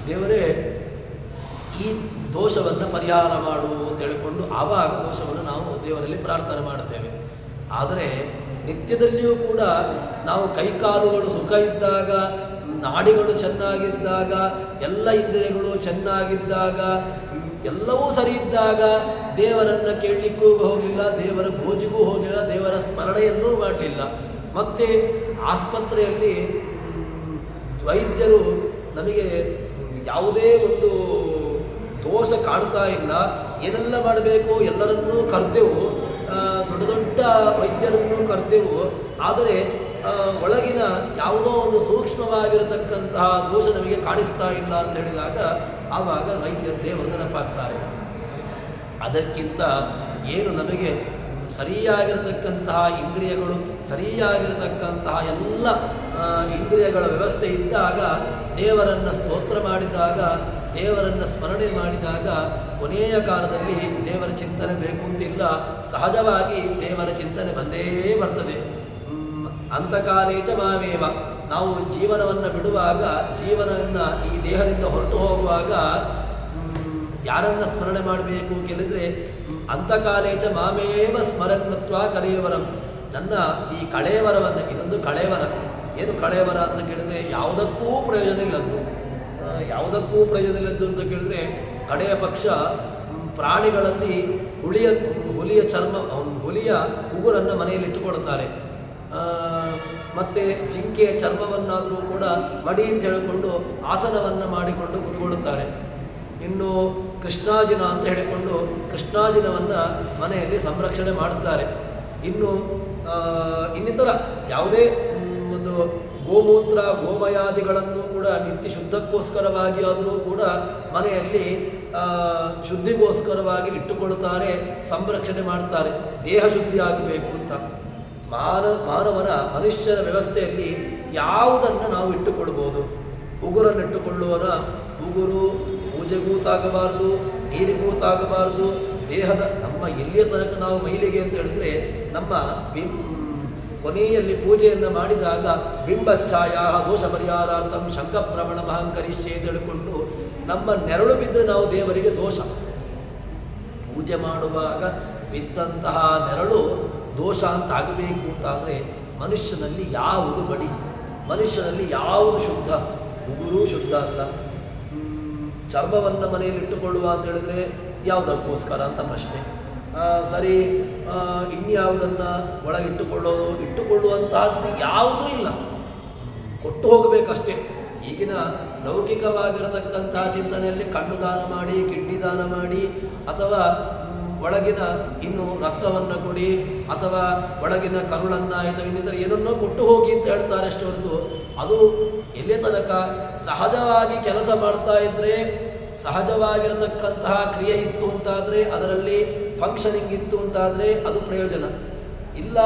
ದೇವರೇ ಈ ದೋಷವನ್ನು ಪರಿಹಾರ ಮಾಡು ಅಂತ ಹೇಳಿಕೊಂಡು ಆವಾಗ ದೋಷವನ್ನು ನಾವು ದೇವರಲ್ಲಿ ಪ್ರಾರ್ಥನೆ ಮಾಡ್ತೇವೆ. ಆದರೆ ನಿತ್ಯದಲ್ಲಿಯೂ ಕೂಡ ನಾವು ಕೈಕಾಲುಗಳು ಸುಖ ಇದ್ದಾಗ, ನಾಡಿಗಳು ಚೆನ್ನಾಗಿದ್ದಾಗ, ಎಲ್ಲ ಇಂದ್ರಿಯಗಳು ಚೆನ್ನಾಗಿದ್ದಾಗ, ಎಲ್ಲವೂ ಸರಿ ಇದ್ದಾಗ ದೇವರನ್ನು ಕೇಳಲಿಕ್ಕೂ ಹೋಗಲಿಲ್ಲ, ದೇವರ ಗೋಜಿಗೂ ಹೋಗಲಿಲ್ಲ, ದೇವರ ಸ್ಮರಣೆಯನ್ನೂ ಮಾಡಲಿಲ್ಲ. ಮತ್ತು ಆಸ್ಪತ್ರೆಯಲ್ಲಿ ವೈದ್ಯರು ನಮಗೆ ಯಾವುದೇ ಒಂದು ದೋಷ ಕಾಣ್ತಾ ಇಲ್ಲ, ಏನೆಲ್ಲ ಮಾಡಬೇಕು ಎಲ್ಲರನ್ನೂ ಕರೆದೆವು, ದೊಡ್ಡ ದೊಡ್ಡ ವೈದ್ಯರನ್ನು ಕರೆದೆವು, ಆದರೆ ಒಳಗಿನ ಯಾವುದೋ ಒಂದು ಸೂಕ್ಷ್ಮವಾಗಿರತಕ್ಕಂತಹ ದೋಷ ನಮಗೆ ಕಾಣಿಸ್ತಾ ಇಲ್ಲ ಅಂತ ಹೇಳಿದಾಗ ಆವಾಗ ವೈದ್ಯರು ದೇವರು ನೆನಪಾಗ್ತಾರೆ. ಅದಕ್ಕಿಂತ ಏನು ನಮಗೆ ಸರಿಯಾಗಿರತಕ್ಕಂತಹ ಇಂದ್ರಿಯಗಳು, ಸರಿಯಾಗಿರತಕ್ಕಂತಹ ಎಲ್ಲ ಇಂದ್ರಿಯಗಳ ವ್ಯವಸ್ಥೆ ಇದ್ದಾಗ, ದೇವರನ್ನು ಸ್ತೋತ್ರ ಮಾಡಿದಾಗ, ದೇವರನ್ನು ಸ್ಮರಣೆ ಮಾಡಿದಾಗ, ಕೊನೆಯ ಕಾಲದಲ್ಲಿ ದೇವರ ಚಿಂತನೆ ಬೇಕು ಅಂತಿಲ್ಲ, ಸಹಜವಾಗಿ ದೇವರ ಚಿಂತನೆ ಬಂದೇ ಬರ್ತದೆ. ಅಂತಕಾಲೇಚ ಮಾವೇವ, ನಾವು ಜೀವನವನ್ನು ಬಿಡುವಾಗ, ಜೀವನವನ್ನು ಈ ದೇಹದಿಂದ ಹೊರಟು ಹೋಗುವಾಗ ಯಾರನ್ನು ಸ್ಮರಣೆ ಮಾಡಬೇಕು ಕೇಳಿದರೆ, ಅಂತಕಾಲೇಚ ಮಾಮೇವ ಸ್ಮರನ್ಮತ್ವ ಕಳೇವರಂ, ನನ್ನ ಈ ಕಳೇವರವನ್ನು, ಇದೊಂದು ಕಳೇವರ. ಏನು ಕಳೇವರ ಅಂತ ಕೇಳಿದರೆ, ಯಾವುದಕ್ಕೂ ಪ್ರಯೋಜನ ಇಲ್ಲದ್ದು. ಯಾವುದಕ್ಕೂ ಪ್ರಯೋಜನ ಇಲ್ಲದ್ದು ಅಂತ ಕೇಳಿದರೆ, ಕಡೆಯ ಪಕ್ಷ ಪ್ರಾಣಿಗಳಲ್ಲಿ ಹುಲಿಯ ಚರ್ಮ, ಹುಲಿಯ ಉಗುರನ್ನು ಮನೆಯಲ್ಲಿ ಇಟ್ಟುಕೊಳ್ತಾರೆ, ಮತ್ತು ಜಿಂಕೆಯ ಚರ್ಮವನ್ನಾದರೂ ಕೂಡ ಮಡಿ ಅಂತ ಹೇಳಿಕೊಂಡು ಆಸನವನ್ನು ಮಾಡಿಕೊಂಡು ಕೂತ್ಕೊಳ್ಳುತ್ತಾರೆ. ಇನ್ನು ಕೃಷ್ಣಾಜಿನ ಅಂತ ಹೇಳಿಕೊಂಡು ಕೃಷ್ಣಾಜಿನವನ್ನು ಮನೆಯಲ್ಲಿ ಸಂರಕ್ಷಣೆ ಮಾಡುತ್ತಾರೆ. ಇನ್ನು ಇನ್ನಿತರ ಯಾವುದೇ ಒಂದು ಗೋಮೂತ್ರ ಗೋಮಯಾದಿಗಳನ್ನು ಕೂಡ ನಿತ್ಯ ಶುದ್ಧಕ್ಕೋಸ್ಕರವಾಗಿ ಆದರೂ ಕೂಡ ಮನೆಯಲ್ಲಿ ಶುದ್ಧಿಗೋಸ್ಕರವಾಗಿ ಇಟ್ಟುಕೊಳ್ಳುತ್ತಾರೆ, ಸಂರಕ್ಷಣೆ ಮಾಡ್ತಾರೆ, ದೇಹ ಶುದ್ಧಿ ಆಗಬೇಕು ಅಂತ. ಮಾನವನ ಮನುಷ್ಯನ ವ್ಯವಸ್ಥೆಯಲ್ಲಿ ಯಾವುದನ್ನು ನಾವು ಇಟ್ಟುಕೊಳ್ಬೋದು? ಉಗುರನ್ನು ಇಟ್ಟುಕೊಳ್ಳುವನ ಉಗುರು ಪೂಜೆಗೂ ತಾಗಬಾರ್ದು, ನೀರಿಗೂ ತಾಗಬಾರ್ದು, ದೇಹದ ನಮ್ಮ ಎಲ್ಲಿಯ ತನಕ ನಾವು ಮೈಲಿಗೆ ಅಂತ ಹೇಳಿದ್ರೆ, ನಮ್ಮ ಕೊನೆಯಲ್ಲಿ ಪೂಜೆಯನ್ನು ಮಾಡಿದಾಗ ಬಿಂಬಚ್ಛಾಯ ದೋಷ ಪರಿಹಾರಾರ್ಥಂ ಶಂಖಪ್ರಮಣ ಮಹಂಕರಿಷ್ಯೆ ಅಂತ ಹೇಳಿಕೊಂಡು ನಮ್ಮ ನೆರಳು ಬಿದ್ದರೆ ನಾವು ದೇವರಿಗೆ ದೋಷ. ಪೂಜೆ ಮಾಡುವಾಗ ಬಿದ್ದಂತಹ ನೆರಳು ದೋಷ ಅಂತ ಆಗಬೇಕು ಅಂತಾದರೆ ಮನುಷ್ಯನಲ್ಲಿ ಯಾವುದು ಬಡಿ, ಮನುಷ್ಯನಲ್ಲಿ ಯಾವುದು ಶುದ್ಧ? ಉಗುರು ಶುದ್ಧ ಅಲ್ಲ. ಚರ್ಮವನ್ನು ಮನೆಯಲ್ಲಿ ಇಟ್ಟುಕೊಳ್ಳುವ ಅಂತ ಹೇಳಿದರೆ ಯಾವುದಕ್ಕೋಸ್ಕರ ಅಂತ ಪ್ರಶ್ನೆ. ಸರಿ, ಇನ್ಯಾವುದನ್ನು ಇಟ್ಟುಕೊಳ್ಳುವಂತಹದ್ದು ಯಾವುದೂ ಇಲ್ಲ, ಕೊಟ್ಟು ಹೋಗಬೇಕಷ್ಟೇ. ಈಗಿನ ಲೌಕಿಕವಾಗಿರತಕ್ಕಂತಹ ಚಿಂತನೆಯಲ್ಲಿ ಕಣ್ಣು ದಾನ ಮಾಡಿ, ಕಿಡ್ನಿ ದಾನ ಮಾಡಿ, ಅಥವಾ ಒಳಗಿನ ಇನ್ನು ರಕ್ತವನ್ನು ಕೊಡಿ, ಅಥವಾ ಒಳಗಿನ ಕರುಳನ್ನು ಅಥವಾ ಇನ್ನಿತರ ಏನನ್ನೋ ಕೊಟ್ಟು ಹೋಗಿ ಅಂತ ಹೇಳ್ತಾರೆ ಅಷ್ಟೇ ಹೊರತು, ಅದು ಎಲ್ಲಿ ತನಕ ಸಹಜವಾಗಿ ಕೆಲಸ ಮಾಡ್ತಾ ಇದ್ದರೆ, ಸಹಜವಾಗಿರತಕ್ಕಂತಹ ಕ್ರಿಯೆ ಇತ್ತು ಅಂತಾದರೆ, ಅದರಲ್ಲಿ ಫಂಕ್ಷನಿಂಗ್ ಇತ್ತು ಅಂತಾದರೆ ಅದು ಪ್ರಯೋಜನ ಇಲ್ಲ.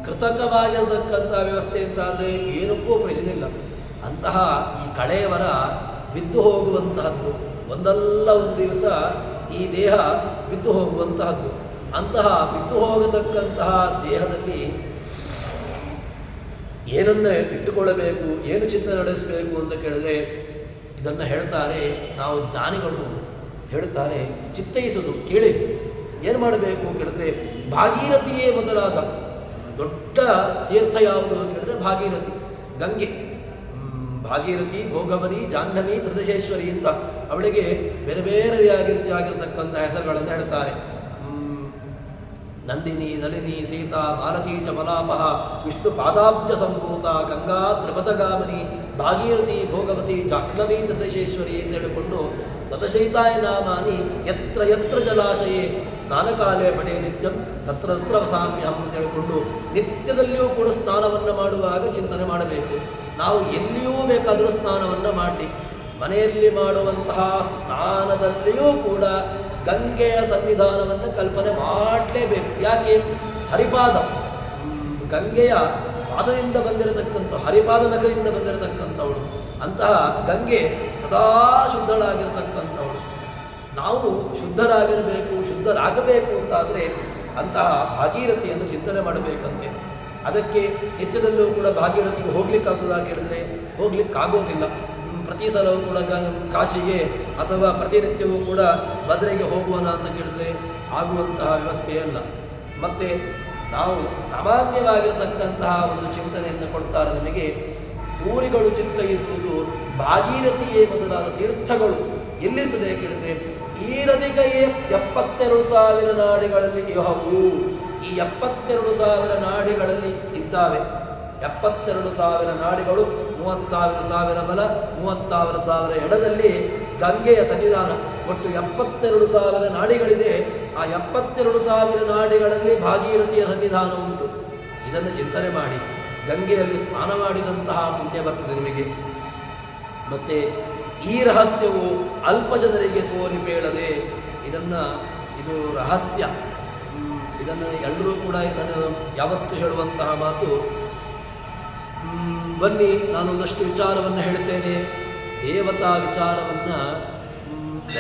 ಕೃತಕವಾಗಿರತಕ್ಕಂಥ ವ್ಯವಸ್ಥೆ ಅಂತಾದರೆ ಏನಕ್ಕೂ ಪ್ರಯೋಜನ ಇಲ್ಲ. ಅಂತಹ ಈ ಕಳೆಯವರ ಬಿದ್ದು ಹೋಗುವಂತಹದ್ದು ಒಂದಲ್ಲ ಒಂದು ದಿವಸ ಈ ದೇಹ ಬಿದ್ದು ಹೋಗುವಂತಹದ್ದು. ಅಂತಹ ಬಿದ್ದು ಹೋಗತಕ್ಕಂತಹ ದೇಹದಲ್ಲಿ ಏನನ್ನೇ ಇಟ್ಟುಕೊಳ್ಳಬೇಕು, ಏನು ಚಿಂತನೆ ನಡೆಸಬೇಕು ಅಂತ ಕೇಳಿದ್ರೆ ಇದನ್ನು ಹೇಳ್ತಾರೆ. ನಾವು ಜ್ಞಾನಿಗಳು ಹೇಳ್ತಾರೆ, ಚಿತ್ತೈಸೋದು ಕೇಳಿ ಏನು ಮಾಡಬೇಕು ಕೇಳಿದ್ರೆ, ಭಾಗೀರಥಿಯೇ ಮೊದಲಾದ ದೊಡ್ಡ ತೀರ್ಥ ಯಾವುದು ಕೇಳಿದ್ರೆ ಭಾಗೀರಥಿ, ಗಂಗೆ. ಭಾಗೀರಥಿ, ಭೋಗವನಿ, ಜಾಹ್ನವಿ, ತ್ರಿದಶೇಶ್ವರಿ ಅಂತ ಅವಳಿಗೆ ಬೇರೆ ಬೇರೆಯಾಗಿರ್ತಕ್ಕಂಥ ಹೆಸರುಗಳನ್ನು ಹೇಳ್ತಾರೆ. ನಂದಿನಿ, ನಳಿನಿ, ಸೀತಾ, ಮಾಲತಿ ಚ ಮಲಾಪಹ, ವಿಷ್ಣು ಪಾದಾಬ್ಜ ಸಂಭೂತ, ಗಂಗಾ ತ್ರಿಪಥಗಾಮಿನಿ, ಭಾಗೀರಥಿ, ಭೋಗವತಿ, ಜಾಹ್ನವಿ, ತ್ರಿದಶೇಶ್ವರಿ ಅಂತ ಹೇಳಿಕೊಂಡು ತತಶೈತಾಯ ನಾಮಾನಿ ಯತ್ರ ಯತ್ರ ಜಲಾಶಯೇ ಸ್ನಾನಕಾಲೇ ಪಡೆ ನಿತ್ಯಂ ತತ್ರ ತತ್ರ ವಸಾಮ್ಯಹಂ ಅಂತ ಹೇಳಿಕೊಂಡು ನಿತ್ಯದಲ್ಲಿಯೂ ಕೂಡ ಸ್ನಾನವನ್ನು ಮಾಡುವಾಗ ಚಿಂತನೆ ಮಾಡಬೇಕು. ನಾವು ಎಲ್ಲಿಯೂ ಬೇಕಾದರೂ ಸ್ನಾನವನ್ನು ಮಾಡಿ, ಮನೆಯಲ್ಲಿ ಮಾಡುವಂತಹ ಸ್ನಾನದಲ್ಲಿಯೂ ಕೂಡ ಗಂಗೆಯ ಸನ್ನಿಧಾನವನ್ನು ಕಲ್ಪನೆ ಮಾಡಲೇಬೇಕು. ಯಾಕೆ? ಹರಿಪಾದ, ಗಂಗೆಯ ಪಾದದಿಂದ ಬಂದಿರತಕ್ಕಂಥ, ಹರಿಪಾದ ನಖದಿಂದ ಬಂದಿರತಕ್ಕಂಥವಳು. ಅಂತಹ ಗಂಗೆ ಸದಾ ಶುದ್ಧಳಾಗಿರತಕ್ಕಂಥವಳು. ನಾವು ಶುದ್ಧರಾಗಿರಬೇಕು, ಶುದ್ಧರಾಗಬೇಕು ಅಂತಾದರೆ ಅಂತಹ ಭಾಗೀರಥಿಯನ್ನು ಚಿಂತನೆ ಮಾಡಬೇಕಂತೆ. ಅದಕ್ಕೆ ನಿತ್ಯದಲ್ಲೂ ಕೂಡ ಭಾಗೀರಥಿಗೆ ಹೋಗ್ಲಿಕ್ಕಾಗ್ತದಾ ಕೇಳಿದ್ರೆ ಹೋಗ್ಲಿಕ್ಕಾಗೋದಿಲ್ಲ. ಪ್ರತಿ ಸಲವೂ ಕೂಡ ಕಾಶಿಗೆ ಅಥವಾ ಪ್ರತಿನಿತ್ಯವೂ ಕೂಡ ಬದ್ರೆಗೆ ಹೋಗುವನ ಅಂತ ಕೇಳಿದ್ರೆ ಆಗುವಂತಹ ವ್ಯವಸ್ಥೆಯಲ್ಲ. ಮತ್ತು ನಾವು ಸಾಮಾನ್ಯವಾಗಿರತಕ್ಕಂತಹ ಒಂದು ಚಿಂತನೆಯನ್ನು ಕೊಡ್ತಾರೆ ನಮಗೆ. ಸೂರಿಗಳು ಚಿತ್ತೈಸುವುದು ಭಾಗೀರಥಿಯೇ ಮೊದಲಾದ ತೀರ್ಥಗಳು ಎಲ್ಲಿರ್ತದೆ ಕೇಳಿದ್ರೆ ಈ ನದಿಗೆಯೇ 72,000 ನಾಡಿಗಳಲ್ಲಿ ಇಹವು. ಈ 72,000 ನಾಡಿಗಳಲ್ಲಿ ಇದ್ದಾವೆ. 72,000 ನಾಡಿಗಳು, 36,000 ಬಲ, 36,000 ಎಡದಲ್ಲಿ ಗಂಗೆಯ ಸನ್ನಿಧಾನ. ಒಟ್ಟು 72,000 ನಾಡಿಗಳಿದೆ. ಆ 72,000 ನಾಡಿಗಳಲ್ಲಿ ಭಾಗೀರಥಿಯ ಸನ್ನಿಧಾನ ಉಂಟು. ಇದನ್ನು ಚಿಂತನೆ ಮಾಡಿ ಗಂಗೆಯಲ್ಲಿ ಸ್ನಾನ ಮಾಡಿದಂತಹ ಪುಣ್ಯ ಬರ್ತದೆ ನಿಮಗೆ. ಮತ್ತು ಈ ರಹಸ್ಯವು ಅಲ್ಪ ಜನರಿಗೆ ತೋರಿಪೇಳದೆ. ಇದು ರಹಸ್ಯ. ಇದನ್ನು ಎಲ್ಲರೂ ಕೂಡ ಇದನ್ನು ಯಾವತ್ತೂ ಹೇಳುವಂತಹ ಮಾತು. ಬನ್ನಿ ನಾನೊಂದಷ್ಟು ವಿಚಾರವನ್ನು ಹೇಳ್ತೇನೆ, ದೇವತಾ ವಿಚಾರವನ್ನು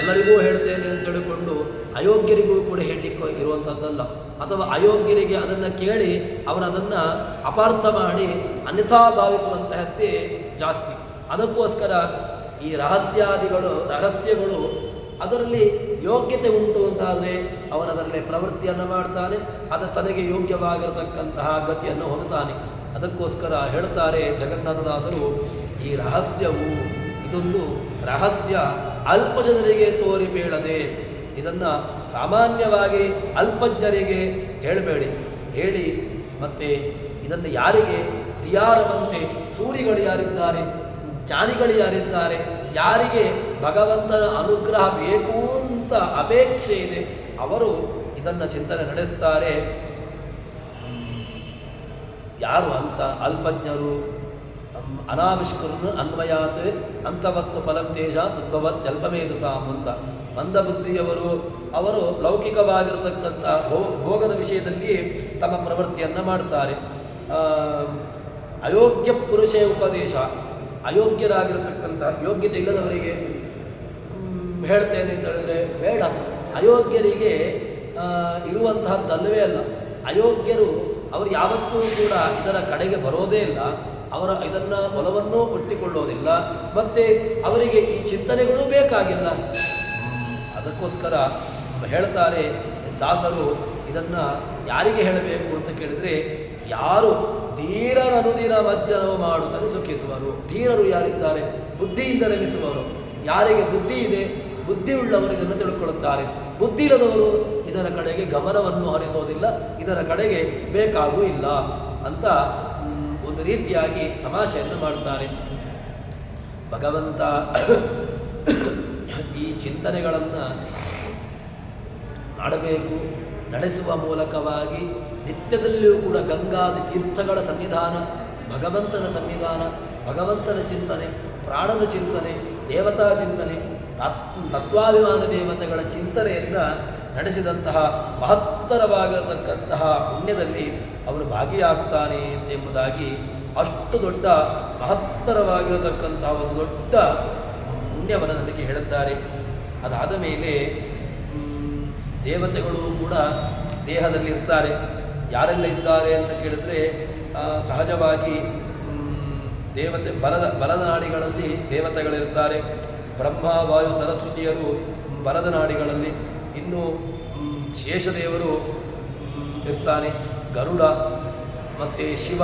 ಎಲ್ಲರಿಗೂ ಹೇಳ್ತೇನೆ ಅಂತ ಹೇಳಿಕೊಂಡು ಅಯೋಗ್ಯರಿಗೂ ಕೂಡ ಹೇಳಲಿಕ್ಕೆ ಇರುವಂಥದ್ದಲ್ಲ. ಅಥವಾ ಅಯೋಗ್ಯರಿಗೆ ಅದನ್ನು ಕೇಳಿ ಅವರದನ್ನು ಅಪಾರ್ಥ ಮಾಡಿ ಅನ್ಯಥಾ ಭಾವಿಸುವಂತಹದ್ದೇ ಜಾಸ್ತಿ. ಅದಕ್ಕೋಸ್ಕರ ಈ ರಹಸ್ಯಗಳು ಅದರಲ್ಲಿ ಯೋಗ್ಯತೆ ಉಂಟು ಅಂತಾದರೆ ಅವನದರಲ್ಲೇ ಪ್ರವೃತ್ತಿಯನ್ನು ಮಾಡ್ತಾನೆ, ಅದು ತನಗೆ ಯೋಗ್ಯವಾಗಿರತಕ್ಕಂತಹ ಗತಿಯನ್ನು ಹೊಂದುತ್ತಾನೆ. ಅದಕ್ಕೋಸ್ಕರ ಹೇಳ್ತಾರೆ ಜಗನ್ನಾಥದಾಸರು, ಈ ರಹಸ್ಯವು ಇದೊಂದು ರಹಸ್ಯ ಅಲ್ಪ ಜನರಿಗೆ ತೋರಿಬೇಡದೆ. ಇದನ್ನು ಸಾಮಾನ್ಯವಾಗಿ ಅಲ್ಪಜ್ಞರಿಗೆ ಹೇಳಬೇಡಿ. ಹೇಳಿ ಮತ್ತೆ ಇದನ್ನು ಯಾರಿಗೆ ದಿಯಾರವಂತೆ ಸೂರಿಗಳು ಯಾರಿದ್ದಾರೆ, ಜ್ಞಾನಿಗಳು ಯಾರಿದ್ದಾರೆ, ಯಾರಿಗೆ ಭಗವಂತನ ಅನುಗ್ರಹ ಬೇಕು ಅಂತ ಅಪೇಕ್ಷೆ ಇದೆ, ಅವರು ಇದನ್ನು ಚಿಂತನೆ ನಡೆಸ್ತಾರೆ. ಯಾರು ಅಂತ ಅಲ್ಪಜ್ಞರು ಅನಾವಿಷ್ಕರನ್ನು ಅನ್ವಯಾತ್ ಅಂತವತ್ತು ಫಲಂ ತೇಜ ತದ್ಭವತ್ಯಲ್ಪಮೇಧಸಾಂ ಅಂತ. ಮಂದಬುದ್ಧಿಯವರು ಅವರು ಲೌಕಿಕವಾಗಿರತಕ್ಕಂಥ ಭೋಗದ ವಿಷಯದಲ್ಲಿ ತಮ್ಮ ಪ್ರವೃತ್ತಿಯನ್ನು ಮಾಡ್ತಾರೆ. ಅಯೋಗ್ಯ ಪುರುಷ ಉಪದೇಶ, ಅಯೋಗ್ಯರಾಗಿರತಕ್ಕಂಥ ಯೋಗ್ಯತೆ ಇಲ್ಲದವರಿಗೆ ಹೇಳ್ತೇನೆ ಅಂತ ಹೇಳಿದ್ರೆ ಬೇಡ. ಅಯೋಗ್ಯರಿಗೆ ಇರುವಂತಹದ್ದಲ್ಲವೇ ಅಲ್ಲ. ಅಯೋಗ್ಯರು ಅವರು ಯಾವತ್ತೂ ಕೂಡ ಇದರ ಕಡೆಗೆ ಬರೋದೇ ಇಲ್ಲ. ಅವರ ಇದನ್ನು ಒಲವನ್ನೂ ಒಟ್ಟಿಕೊಳ್ಳೋದಿಲ್ಲ, ಮತ್ತು ಅವರಿಗೆ ಈ ಚಿಂತನೆಗಳೂ ಬೇಕಾಗಿಲ್ಲ. ಅದಕ್ಕೋಸ್ಕರ ಹೇಳ್ತಾರೆ ದಾಸರು, ಇದನ್ನು ಯಾರಿಗೆ ಹೇಳಬೇಕು ಅಂತ ಕೇಳಿದರೆ, ಯಾರು ಧೀರರನುದಿನ ಮಜ್ಜನವು ಮಾಡುತ್ತಲೇ ಸುಖಿಸುವರು. ಧೀರರು ಯಾರಿದ್ದಾರೆ? ಬುದ್ಧಿಯಿಂದ ರಮಿಸುವರು. ಯಾರಿಗೆ ಬುದ್ಧಿ ಇದೆ, ಬುದ್ಧಿ ಉಳ್ಳವರು ಇದನ್ನು ತಿಳ್ಕೊಳ್ಳುತ್ತಾರೆ. ಬುದ್ಧಿ ಇಲ್ಲದವರು ಇದರ ಕಡೆಗೆ ಗಮನವನ್ನು ಹರಿಸೋದಿಲ್ಲ, ಇದರ ಕಡೆಗೆ ಬೇಕಾಗೂ ಇಲ್ಲ ಅಂತ ಒಂದು ರೀತಿಯಾಗಿ ತಮಾಷೆಯನ್ನು ಮಾಡುತ್ತಾರೆ. ಭಗವಂತ ಈ ಚಿಂತನೆಗಳನ್ನು ಮಾಡಬೇಕು. ನಡೆಸುವ ಮೂಲಕವಾಗಿ ನಿತ್ಯದಲ್ಲಿಯೂ ಕೂಡ ಗಂಗಾದಿ ತೀರ್ಥಗಳ ಸನ್ನಿಧಾನ, ಭಗವಂತನ ಸನ್ನಿಧಾನ, ಭಗವಂತನ ಚಿಂತನೆ, ಪ್ರಾಣದ ಚಿಂತನೆ, ದೇವತಾ ಚಿಂತನೆ, ತತ್ವಾಭಿಮಾನ ದೇವತೆಗಳ ಚಿಂತನೆಯನ್ನು ನಡೆಸಿದಂತಹ ಮಹತ್ತರವಾಗಿರತಕ್ಕಂತಹ ಪುಣ್ಯದಲ್ಲಿ ಅವರು ಭಾಗಿಯಾಗ್ತಾನೆ ಎಂಬುದಾಗಿ ಅಷ್ಟು ದೊಡ್ಡ ಮಹತ್ತರವಾಗಿರತಕ್ಕಂತಹ ಒಂದು ದೊಡ್ಡ ಪುಣ್ಯವನ್ನು ನಮಗೆ ಹೇಳುತ್ತಾರೆ. ಅದಾದ ಮೇಲೆ ದೇವತೆಗಳು ಕೂಡ ದೇಹದಲ್ಲಿರ್ತಾರೆ. ಯಾರೆಲ್ಲ ಇದ್ದಾರೆ ಅಂತ ಕೇಳಿದ್ರೆ ಸಹಜವಾಗಿ ದೇವತೆ ಬಲದ ನಾಡಿಗಳಲ್ಲಿ ದೇವತೆಗಳಿರ್ತಾರೆ. ಬ್ರಹ್ಮ ವಾಯು ಸರಸ್ವತಿಯರು ಬಲದ ನಾಡಿಗಳಲ್ಲಿ, ಇನ್ನು ಶೇಷದೇವರು ಇರ್ತಾನೆ, ಗರುಡ ಮತ್ತು ಶಿವ,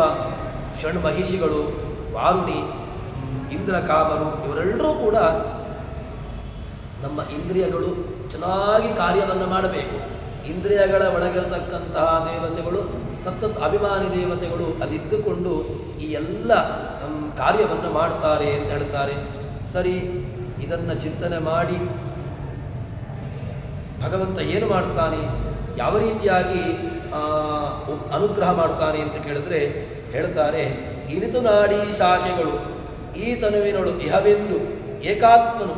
ಷಣ್ಮಹಿಷಿಗಳು, ವಾರುಣಿ, ಇಂದ್ರಕಾಮರು, ಇವರೆಲ್ಲರೂ ಕೂಡ ನಮ್ಮ ಇಂದ್ರಿಯಗಳು ಚೆನ್ನಾಗಿ ಕಾರ್ಯವನ್ನು ಮಾಡಬೇಕು. ಇಂದ್ರಿಯಗಳ ಒಳಗಿರತಕ್ಕಂತಹ ದೇವತೆಗಳು ತತ್ತತ್ ಅಭಿಮಾನಿ ದೇವತೆಗಳು ಅಲ್ಲಿದ್ದುಕೊಂಡು ಈ ಎಲ್ಲ ಕಾರ್ಯವನ್ನು ಮಾಡ್ತಾರೆ ಅಂತ ಹೇಳ್ತಾರೆ. ಸರಿ, ಇದನ್ನು ಚಿಂತನೆ ಮಾಡಿ ಭಗವಂತ ಏನು ಮಾಡ್ತಾನೆ, ಯಾವ ರೀತಿಯಾಗಿ ಅನುಗ್ರಹ ಮಾಡ್ತಾನೆ ಅಂತ ಕೇಳಿದ್ರೆ ಹೇಳ್ತಾರೆ, ಇನಿತು ನಾಡಿ ಶಾಖೆಗಳು ಈ ತನುವಿನೊಳು ಇಹವೆಂದು ಏಕಾತ್ಮನು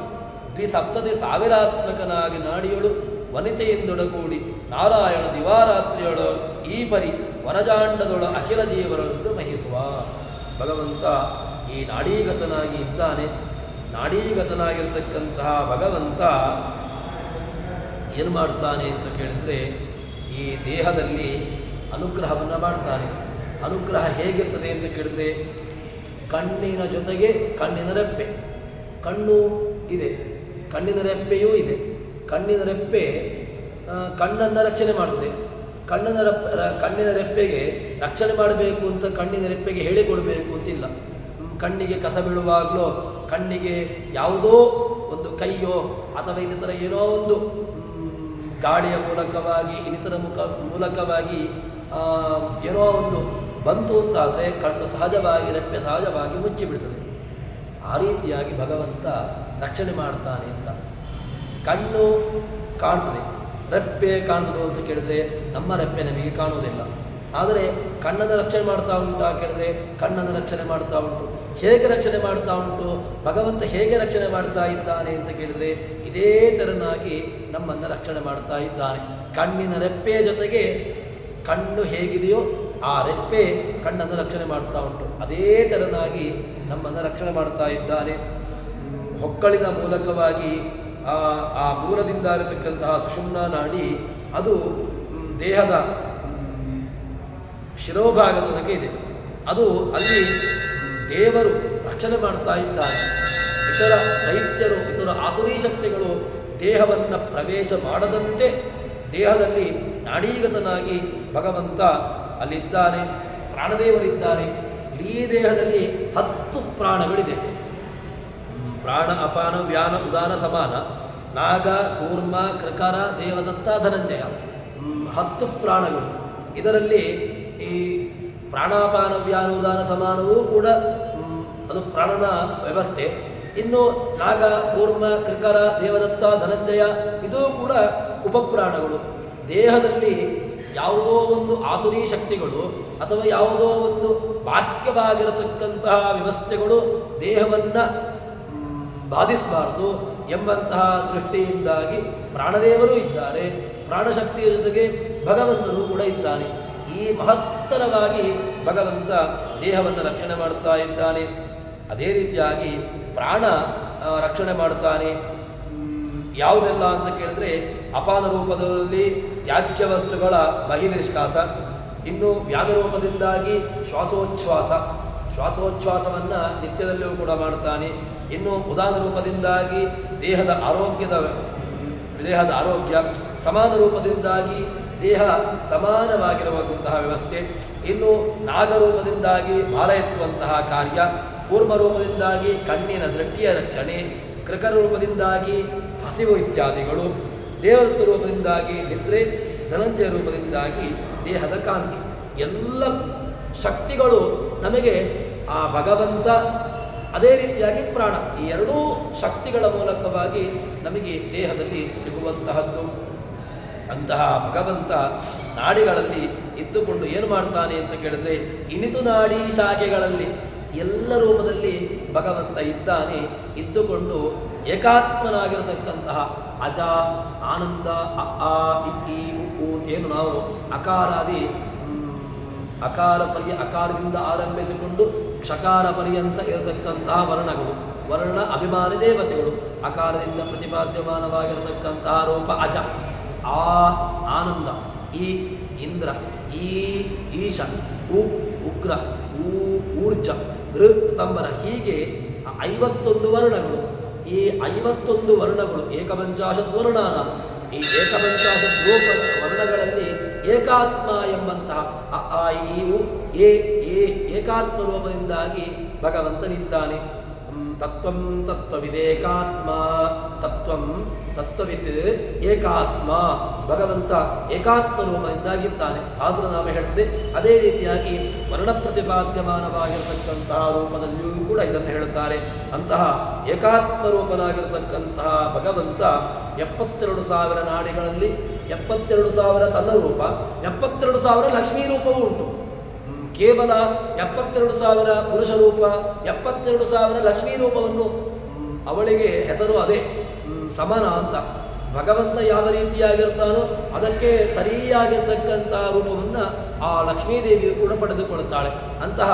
ದ್ವಿಸಪ್ತತಿ ಸಾವಿರಾತ್ಮಕನಾಗಿ ನಾಡಿಯೊಳು ವನಿತೆಯಿಂದೊಡಗೂಡಿ ನಾರಾಯಣ ದಿವಾರಾತ್ರಿಯೊಳು ಈ ಪರಿ ವನಜಾಂಡದೊಳ ಅಖಿಲ ಜೀವರನ್ನು ಮಹಿಸುವ. ಭಗವಂತ ಈ ನಾಡೀಗತನಾಗಿ ಇದ್ದಾನೆ. ನಾಡೀಗತನಾಗಿರ್ತಕ್ಕಂತಹ ಭಗವಂತ ಏನು ಮಾಡ್ತಾನೆ ಅಂತ ಕೇಳಿದರೆ ಈ ದೇಹದಲ್ಲಿ ಅನುಗ್ರಹವನ್ನು ಮಾಡ್ತಾನೆ. ಅನುಗ್ರಹ ಹೇಗಿರ್ತದೆ ಅಂತ ಕೇಳಿದರೆ ಕಣ್ಣಿನ ಜೊತೆಗೆ ಕಣ್ಣಿನ ರೆಪ್ಪೆ, ಕಣ್ಣು ಇದೆ, ಕಣ್ಣಿನ ರೆಪ್ಪೆಯೂ ಇದೆ. ಕಣ್ಣಿನ ರೆಪ್ಪೆ ಕಣ್ಣನ್ನು ರಕ್ಷಣೆ ಮಾಡ್ತದೆ. ಕಣ್ಣಿನ ರೆಪ್ಪೆಗೆ ರಕ್ಷಣೆ ಮಾಡಬೇಕು ಅಂತ ಕಣ್ಣಿನ ರೆಪ್ಪೆಗೆ ಹೇಳಿಕೊಡಬೇಕು ಅಂತಿಲ್ಲ. ಕಣ್ಣಿಗೆ ಕಸ ಬೀಳುವಾಗಲೋ, ಕಣ್ಣಿಗೆ ಯಾವುದೋ ಒಂದು ಕೈಯೋ ಅಥವಾ ಇನ್ನಿತರ ಏನೋ ಒಂದು ಗಾಳಿಯ ಮೂಲಕವಾಗಿ ಇನ್ನಿತರ ಮೂಲಕವಾಗಿ ಏನೋ ಒಂದು ಬಂತು ಅಂತಾದರೆ ಕಣ್ಣು ಸಹಜವಾಗಿ, ರೆಪ್ಪೆ ಸಹಜವಾಗಿ ಮುಚ್ಚಿಬಿಡ್ತದೆ. ಆ ರೀತಿಯಾಗಿ ಭಗವಂತ ರಕ್ಷಣೆ ಮಾಡ್ತಾನೆ ಅಂತ. ಕಣ್ಣು ಕಾಣ್ತದೆ, ರೆಪ್ಪೆ ಕಾಣ್ತದೆ ಅಂತ ಕೇಳಿದ್ರೆ ನಮ್ಮ ರೆಪ್ಪೆ ನಮಗೆ ಕಾಣುವುದಿಲ್ಲ. ಆದರೆ ಕಣ್ಣನ್ನು ರಕ್ಷಣೆ ಮಾಡ್ತಾ ಉಂಟು ಕೇಳಿದ್ರೆ ಕಣ್ಣನ್ನು ರಕ್ಷಣೆ ಮಾಡ್ತಾ ಉಂಟು. ಹೇಗೆ ರಕ್ಷಣೆ ಮಾಡ್ತಾ ಉಂಟು, ಭಗವಂತ ಹೇಗೆ ರಕ್ಷಣೆ ಮಾಡ್ತಾ ಇದ್ದಾನೆ ಅಂತ ಕೇಳಿದರೆ ಇದೇ ತೆರನಾಗಿ ನಮ್ಮನ್ನು ರಕ್ಷಣೆ ಮಾಡ್ತಾ ಇದ್ದಾನೆ. ಕಣ್ಣಿನ ರೆಪ್ಪೆಯ ಜೊತೆಗೆ ಕಣ್ಣು ಹೇಗಿದೆಯೋ ಆ ರೆಪ್ಪೆ ಕಣ್ಣನ್ನು ರಕ್ಷಣೆ ಮಾಡ್ತಾ ಉಂಟು. ಅದೇ ತೆರನಾಗಿ ನಮ್ಮನ್ನು ರಕ್ಷಣೆ ಮಾಡ್ತಾ ಇದ್ದಾನೆ. ಹೊಕ್ಕಳಿನ ಮೂಲಕವಾಗಿ ಆ ಮೂಲದಿಂದ ಇರತಕ್ಕಂತಹ ಸುಷುಮ್ನ ನಾಡಿ ಅದು ದೇಹದ ಶಿರೋಭಾಗದ ತನಕ ಇದೆ. ಅದು ಅಲ್ಲಿ ದೇವರು ರಕ್ಷಣೆ ಮಾಡ್ತಾ ಇದ್ದಾರೆ. ಇತರ ದೈತ್ಯರು, ಇತರ ಆಸುರೀ ಶಕ್ತಿಗಳು ದೇಹವನ್ನು ಪ್ರವೇಶ ಮಾಡದಂತೆ ದೇಹದಲ್ಲಿ ನಾಡೀಗತನಾಗಿ ಭಗವಂತ ಅಲ್ಲಿದ್ದಾನೆ. ಪ್ರಾಣದೇವರಿದ್ದಾರೆ. ಇಡೀ ದೇಹದಲ್ಲಿ 10 ಪ್ರಾಣಗಳಿದೆ. ಪ್ರಾಣ, ಅಪಾನ, ವ್ಯಾನ, ಉದಾನ, ಸಮಾನ, ನಾಗ, ಕೂರ್ಮ, ಕೃಕರ, ದೇವದತ್ತ, ಧನಂಜಯ, 10 ಪ್ರಾಣಗಳು. ಇದರಲ್ಲಿ ಈ ಪ್ರಾಣಾಪಾನ, ವ್ಯಾನ, ಉದಾನ, ಸಮಾನವೂ ಕೂಡ ಅದು ಪ್ರಾಣನ ವ್ಯವಸ್ಥೆ. ಇನ್ನು ನಾಗ, ಕೂರ್ಮ, ಕೃಕರ, ದೇವದತ್ತ, ಧನಂಜಯ ಇದೂ ಕೂಡ ಉಪಪ್ರಾಣಗಳು. ದೇಹದಲ್ಲಿ ಯಾವುದೋ ಒಂದು ಆಸುರೀ ಶಕ್ತಿಗಳು ಅಥವಾ ಯಾವುದೋ ಒಂದು ಬಾಹ್ಯವಾಗಿರತಕ್ಕಂತಹ ವ್ಯವಸ್ಥೆಗಳು ದೇಹವನ್ನು ಬಾಧಿಸಬಾರದು ಎಂಬಂತಹ ದೃಷ್ಟಿಯಿಂದಾಗಿ ಪ್ರಾಣದೇವರು ಇದ್ದಾರೆ. ಪ್ರಾಣಶಕ್ತಿಯ ಜೊತೆಗೆ ಭಗವಂತನು ಕೂಡ ಇದ್ದಾನೆ. ಈ ಮಹತ್ತರವಾಗಿ ಭಗವಂತ ದೇಹವನ್ನು ರಕ್ಷಣೆ ಮಾಡ್ತಾ ಇದ್ದಾನೆ. ಅದೇ ರೀತಿಯಾಗಿ ಪ್ರಾಣ ರಕ್ಷಣೆ ಮಾಡ್ತಾನೆ. ಯಾವುದೆಲ್ಲ ಅಂತ ಕೇಳಿದ್ರೆ ಅಪಾನ ರೂಪದಲ್ಲಿ ತ್ಯಾಜ್ಯ ವಸ್ತುಗಳ ಬಹಿನಿಷ್ಕಾಸ, ಇನ್ನು ವ್ಯಾನ ರೂಪದಿಂದಾಗಿ ಶ್ವಾಸೋಚ್ಛ್ವಾಸವನ್ನು ನಿತ್ಯದಲ್ಲಿಯೂ ಕೂಡ ಮಾಡ್ತಾನೆ. ಇನ್ನು ಉದಾನ ರೂಪದಿಂದಾಗಿ ದೇಹದ ಆರೋಗ್ಯ, ಸಮಾನ ರೂಪದಿಂದಾಗಿ ದೇಹ ಸಮಾನವಾಗಿರುವಂತಹ ವ್ಯವಸ್ಥೆ, ಇನ್ನು ನಾಗರೂಪದಿಂದಾಗಿ ಭಾರ ಎತ್ತುವಂತಹ ಕಾರ್ಯ, ಕೂರ್ಮ ರೂಪದಿಂದಾಗಿ ಕಣ್ಣಿನ ದೃಷ್ಟಿಯ ರಕ್ಷಣೆ, ಕೃಕರ ರೂಪದಿಂದಾಗಿ ಹಸಿವು ಇತ್ಯಾದಿಗಳು, ದೇವದತ್ತ ರೂಪದಿಂದಾಗಿ ನಿದ್ರೆ, ಧನಂಜಯ ರೂಪದಿಂದಾಗಿ ದೇಹದ ಕಾಂತಿ. ಎಲ್ಲ ಶಕ್ತಿಗಳು ನಮಗೆ ಆ ಭಗವಂತ, ಅದೇ ರೀತಿಯಾಗಿ ಪ್ರಾಣ, ಈ ಎರಡೂ ಶಕ್ತಿಗಳ ಮೂಲಕವಾಗಿ ನಮಗೆ ದೇಹದಲ್ಲಿ ಸಿಗುವಂತಹದ್ದು. ಅಂತಹ ಭಗವಂತ ನಾಡಿಗಳಲ್ಲಿ ಇದ್ದುಕೊಂಡು ಏನು ಮಾಡ್ತಾನೆ ಅಂತ ಕೇಳಿದ್ರೆ ಇನಿತು ನಾಡಿ ಶಾಖೆಗಳಲ್ಲಿ ಎಲ್ಲ ರೂಪದಲ್ಲಿ ಭಗವಂತ ಇದ್ದಾನೆ. ಇದ್ದುಕೊಂಡು ಏಕಾತ್ಮನಾಗಿರತಕ್ಕಂತಹ ಅಜ, ಆನಂದ, ಅ, ಇ, ಉ ಅಂತೇನು ನಾವು ಅಕಾರಾದಿ ಅಕಾರದಿಂದ ಆರಂಭಿಸಿಕೊಂಡು ಕ್ಷಕಾರ ಪರ್ಯಂತ ಇರತಕ್ಕಂತಹ ವರ್ಣಗಳು, ವರ್ಣ ಅಭಿಮಾನಿ ದೇವತೆಗಳು, ಅಕಾರದಿಂದ ಪ್ರತಿಪಾದ್ಯಮಾನವಾಗಿರತಕ್ಕಂತಹ ರೂಪ ಅಜ, ಆ ಆನಂದ, ಈ ಇಂದ್ರ, ಈ ಈಶ, ಉಗ್ರ, ಊರ್ಜ, ಋತಂಬರ, ಹೀಗೆ 51 ವರ್ಣಗಳು. ಈ 51 ವರ್ಣಗಳು ಏಕಪಂಚಾಶದ್ ವರ್ಣಾನ, ಈ ಏಕಪಂಚಾಶದ್ ರೂಪ ವರ್ಣಗಳಲ್ಲಿ ಏಕಾತ್ಮ ಎಂಬಂತಹ ಆ ಏಕಾತ್ಮ ರೂಪದಿಂದಾಗಿ ಭಗವಂತನಿದ್ದಾನೆ. ತತ್ವಂ ತತ್ವವಿದೇಕಾತ್ಮ, ತತ್ವಂ ತತ್ವವಿತ್ ಏಕಾತ್ಮ, ಭಗವಂತ ಏಕಾತ್ಮ ರೂಪದಿಂದಾಗಿದ್ದಾನೆ. ಸಹಸ್ರನಾಮ ಹೇಳ್ತದೆ. ಅದೇ ರೀತಿಯಾಗಿ ವರ್ಣ ಪ್ರತಿಪಾದ್ಯಮಾನವಾಗಿರತಕ್ಕಂತಹ ರೂಪದಲ್ಲಿಯೂ ಕೂಡ ಇದನ್ನು ಹೇಳುತ್ತಾರೆ. ಅಂತಹ ಏಕಾತ್ಮ ರೂಪನಾಗಿರತಕ್ಕಂತಹ ಭಗವಂತ 72,000 ನಾಡಿಗಳಲ್ಲಿ 72,000 ತನ್ನ ರೂಪ, 72,000 ಲಕ್ಷ್ಮೀ ರೂಪವೂ ಉಂಟು. ಕೇವಲ 72,000 ಪುರುಷ ರೂಪ, 72,000 ಲಕ್ಷ್ಮೀ ರೂಪವನ್ನು ಅವಳಿಗೆ ಹೆಸರು ಅದೇ ಸಮನ ಅಂತ. ಭಗವಂತ ಯಾವ ರೀತಿಯಾಗಿರ್ತಾನೋ ಅದಕ್ಕೆ ಸರಿಯಾಗಿರ್ತಕ್ಕಂತಹ ರೂಪವನ್ನು ಆ ಲಕ್ಷ್ಮೀದೇವಿಯು ಕೂಡ ಪಡೆದುಕೊಳ್ಳುತ್ತಾಳೆ. ಅಂತಹ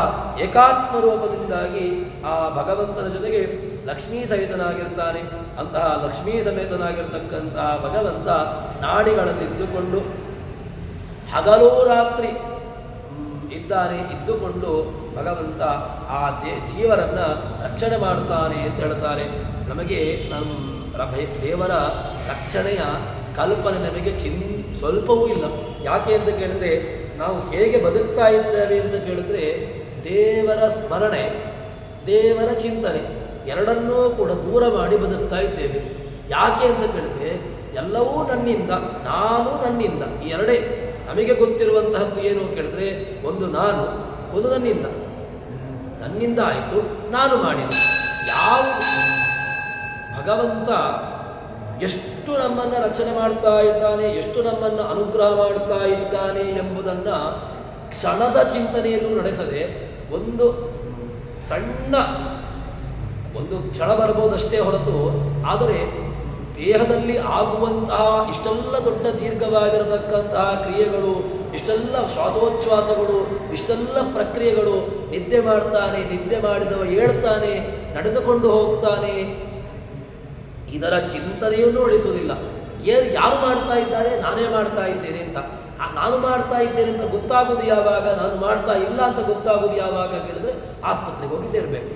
ಏಕಾತ್ಮ ರೂಪದಿಂದಾಗಿ ಆ ಭಗವಂತನ ಜೊತೆಗೆ ಲಕ್ಷ್ಮೀ ಸಹಿತನಾಗಿರ್ತಾನೆ. ಅಂತಹ ಲಕ್ಷ್ಮೀ ಸಮೇತನಾಗಿರ್ತಕ್ಕಂತಹ ಭಗವಂತ ನಾಡಿಗಳಲ್ಲಿದ್ದುಕೊಂಡು ಹಗಲು ರಾತ್ರಿ ಇದ್ದುಕೊಂಡು ಭಗವಂತ ಆ ಜೀವರನ್ನು ರಕ್ಷಣೆ ಮಾಡುತ್ತಾನೆ ಅಂತ ಹೇಳ್ತಾರೆ. ನಮಗೆ ದೇವರ ರಕ್ಷಣೆಯ ಕಲ್ಪನೆ ನಮಗೆ ಸ್ವಲ್ಪವೂ ಇಲ್ಲ. ಯಾಕೆ ಅಂತ ಕೇಳಿದ್ರೆ, ನಾವು ಹೇಗೆ ಬದುಕ್ತಾ ಇದ್ದೇವೆ ಅಂತ ಕೇಳಿದ್ರೆ, ದೇವರ ಸ್ಮರಣೆ, ದೇವರ ಚಿಂತನೆ ಎರಡನ್ನೂ ಕೂಡ ದೂರ ಮಾಡಿ ಬದುಕ್ತಾ ಇದ್ದೇವೆ. ಯಾಕೆ ಅಂತ ಕೇಳಿದ್ರೆ, ಎಲ್ಲವೂ ನನ್ನಿಂದ, ನಾನು ನನ್ನಿಂದ, ಈ ಎರಡೇ ನಮಗೆ ಗೊತ್ತಿರುವಂತಹದ್ದು. ಏನು ಕೇಳಿದ್ರೆ, ಒಂದು ನಾನು, ಒಂದು ನನ್ನಿಂದ. ನನ್ನಿಂದ ಆಯಿತು, ನಾನು ಮಾಡಿದ. ಯಾವ ಭಗವಂತ ಎಷ್ಟು ನಮ್ಮನ್ನು ರಕ್ಷಣೆ ಮಾಡ್ತಾ ಇದ್ದಾನೆ, ಎಷ್ಟು ನಮ್ಮನ್ನು ಅನುಗ್ರಹ ಮಾಡ್ತಾ ಇದ್ದಾನೆ ಎಂಬುದನ್ನು ಕ್ಷಣದ ಚಿಂತನೆಯನ್ನು ನಡೆಸದೆ ಒಂದು ಸಣ್ಣ ಒಂದು ಕ್ಷಣ ಬರ್ಬೋದಷ್ಟೇ ಹೊರತು, ಆದರೆ ದೇಹದಲ್ಲಿ ಆಗುವಂತಹ ಇಷ್ಟೆಲ್ಲ ದೊಡ್ಡ ದೀರ್ಘವಾಗಿರತಕ್ಕಂತಹ ಕ್ರಿಯೆಗಳು, ಇಷ್ಟೆಲ್ಲ ಶ್ವಾಸೋಚ್ಛ್ವಾಸಗಳು, ಇಷ್ಟೆಲ್ಲ ಪ್ರಕ್ರಿಯೆಗಳು, ನಿದ್ದೆ ಮಾಡ್ತಾನೆ, ನಿದ್ದೆ ಮಾಡಿದವ ಹೇಳ್ತಾನೆ, ನಡೆದುಕೊಂಡು ಹೋಗ್ತಾನೆ, ಇದರ ಚಿಂತನೆಯನ್ನು ಉಳಿಸುವುದಿಲ್ಲ. ಯಾರು ಮಾಡ್ತಾ ಇದ್ದಾರೆ, ನಾನೇ ಮಾಡ್ತಾ ಇದ್ದೇನೆ ಅಂತ. ನಾನು ಮಾಡ್ತಾ ಇದ್ದೇನೆ ಅಂತ ಗೊತ್ತಾಗೋದು ಯಾವಾಗ, ನಾನು ಮಾಡ್ತಾ ಇಲ್ಲ ಅಂತ ಗೊತ್ತಾಗೋದು ಯಾವಾಗ ಕೇಳಿದ್ರೆ, ಆಸ್ಪತ್ರೆಗೆ ಹೋಗಿ ಸೇರಬೇಕು.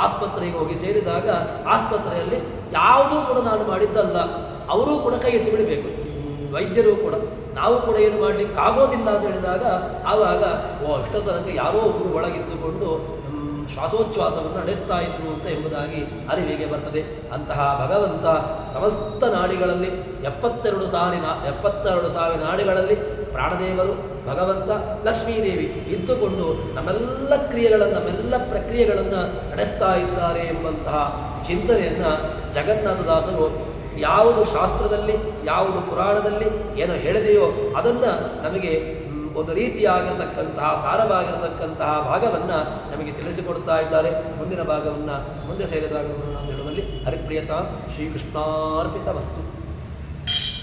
ಆಸ್ಪತ್ರೆಗೆ ಹೋಗಿ ಸೇರಿದಾಗ ಆಸ್ಪತ್ರೆಯಲ್ಲಿ ಯಾವುದೂ ಕೂಡ ನಾನು ಮಾಡಿದ್ದಲ್ಲ, ಅವರೂ ಕೂಡ ಕೈ ಎತ್ತಿ ಬಿಡಬೇಕು, ವೈದ್ಯರು ಕೂಡ. ನಾವು ಕೂಡ ಏನು ಮಾಡಲಿಕ್ಕೆ ಆಗೋದಿಲ್ಲ ಅಂತ ಹೇಳಿದಾಗ ಆವಾಗ ಇಷ್ಟರ ತನಕ ಯಾರೋ ಒಬ್ಬರು ಒಳಗಿದ್ದುಕೊಂಡು ಶ್ವಾಸೋಚ್ಛ್ವಾಸವನ್ನು ನಡೆಸ್ತಾ ಇದ್ರು ಅಂತ ಎಂಬುದಾಗಿ ಅರಿವಿಗೆ ಬರ್ತದೆ. ಅಂತಹ ಭಗವಂತ ಸಮಸ್ತ ನಾಡಿಗಳಲ್ಲಿ 72,000 ನಾಡಿಗಳಲ್ಲಿ ಪ್ರಾಣದೇವರು, ಭಗವಂತ, ಲಕ್ಷ್ಮೀದೇವಿ ಇದ್ದುಕೊಂಡು ನಮ್ಮೆಲ್ಲ ಕ್ರಿಯೆಗಳನ್ನು, ನಮ್ಮೆಲ್ಲ ಪ್ರಕ್ರಿಯೆಗಳನ್ನು ನಡೆಸ್ತಾ ಇದ್ದಾರೆ ಎಂಬಂತಹ ಚಿಂತನೆಯನ್ನು ಜಗನ್ನಾಥದಾಸರು ಯಾವುದು ಶಾಸ್ತ್ರದಲ್ಲಿ, ಯಾವುದು ಪುರಾಣದಲ್ಲಿ ಏನೋ ಹೇಳಿದೆಯೋ ಅದನ್ನು ನಮಗೆ ಒಂದು ರೀತಿಯಾಗಿರತಕ್ಕಂತಹ ಸಾರವಾಗಿರತಕ್ಕಂತಹ ಭಾಗವನ್ನು ನಮಗೆ ತಿಳಿಸಿಕೊಡ್ತಾ ಇದ್ದಾರೆ. ಮುಂದಿನ ಭಾಗವನ್ನು ಮುಂದೆ ಸೇರಿದಾಗ ಅಂತ ಹೇಳುವಲ್ಲಿ ಹರಿಪ್ರಿಯತಾ ಶ್ರೀಕೃಷ್ಣಾರ್ಪಿತ ವಸ್ತು.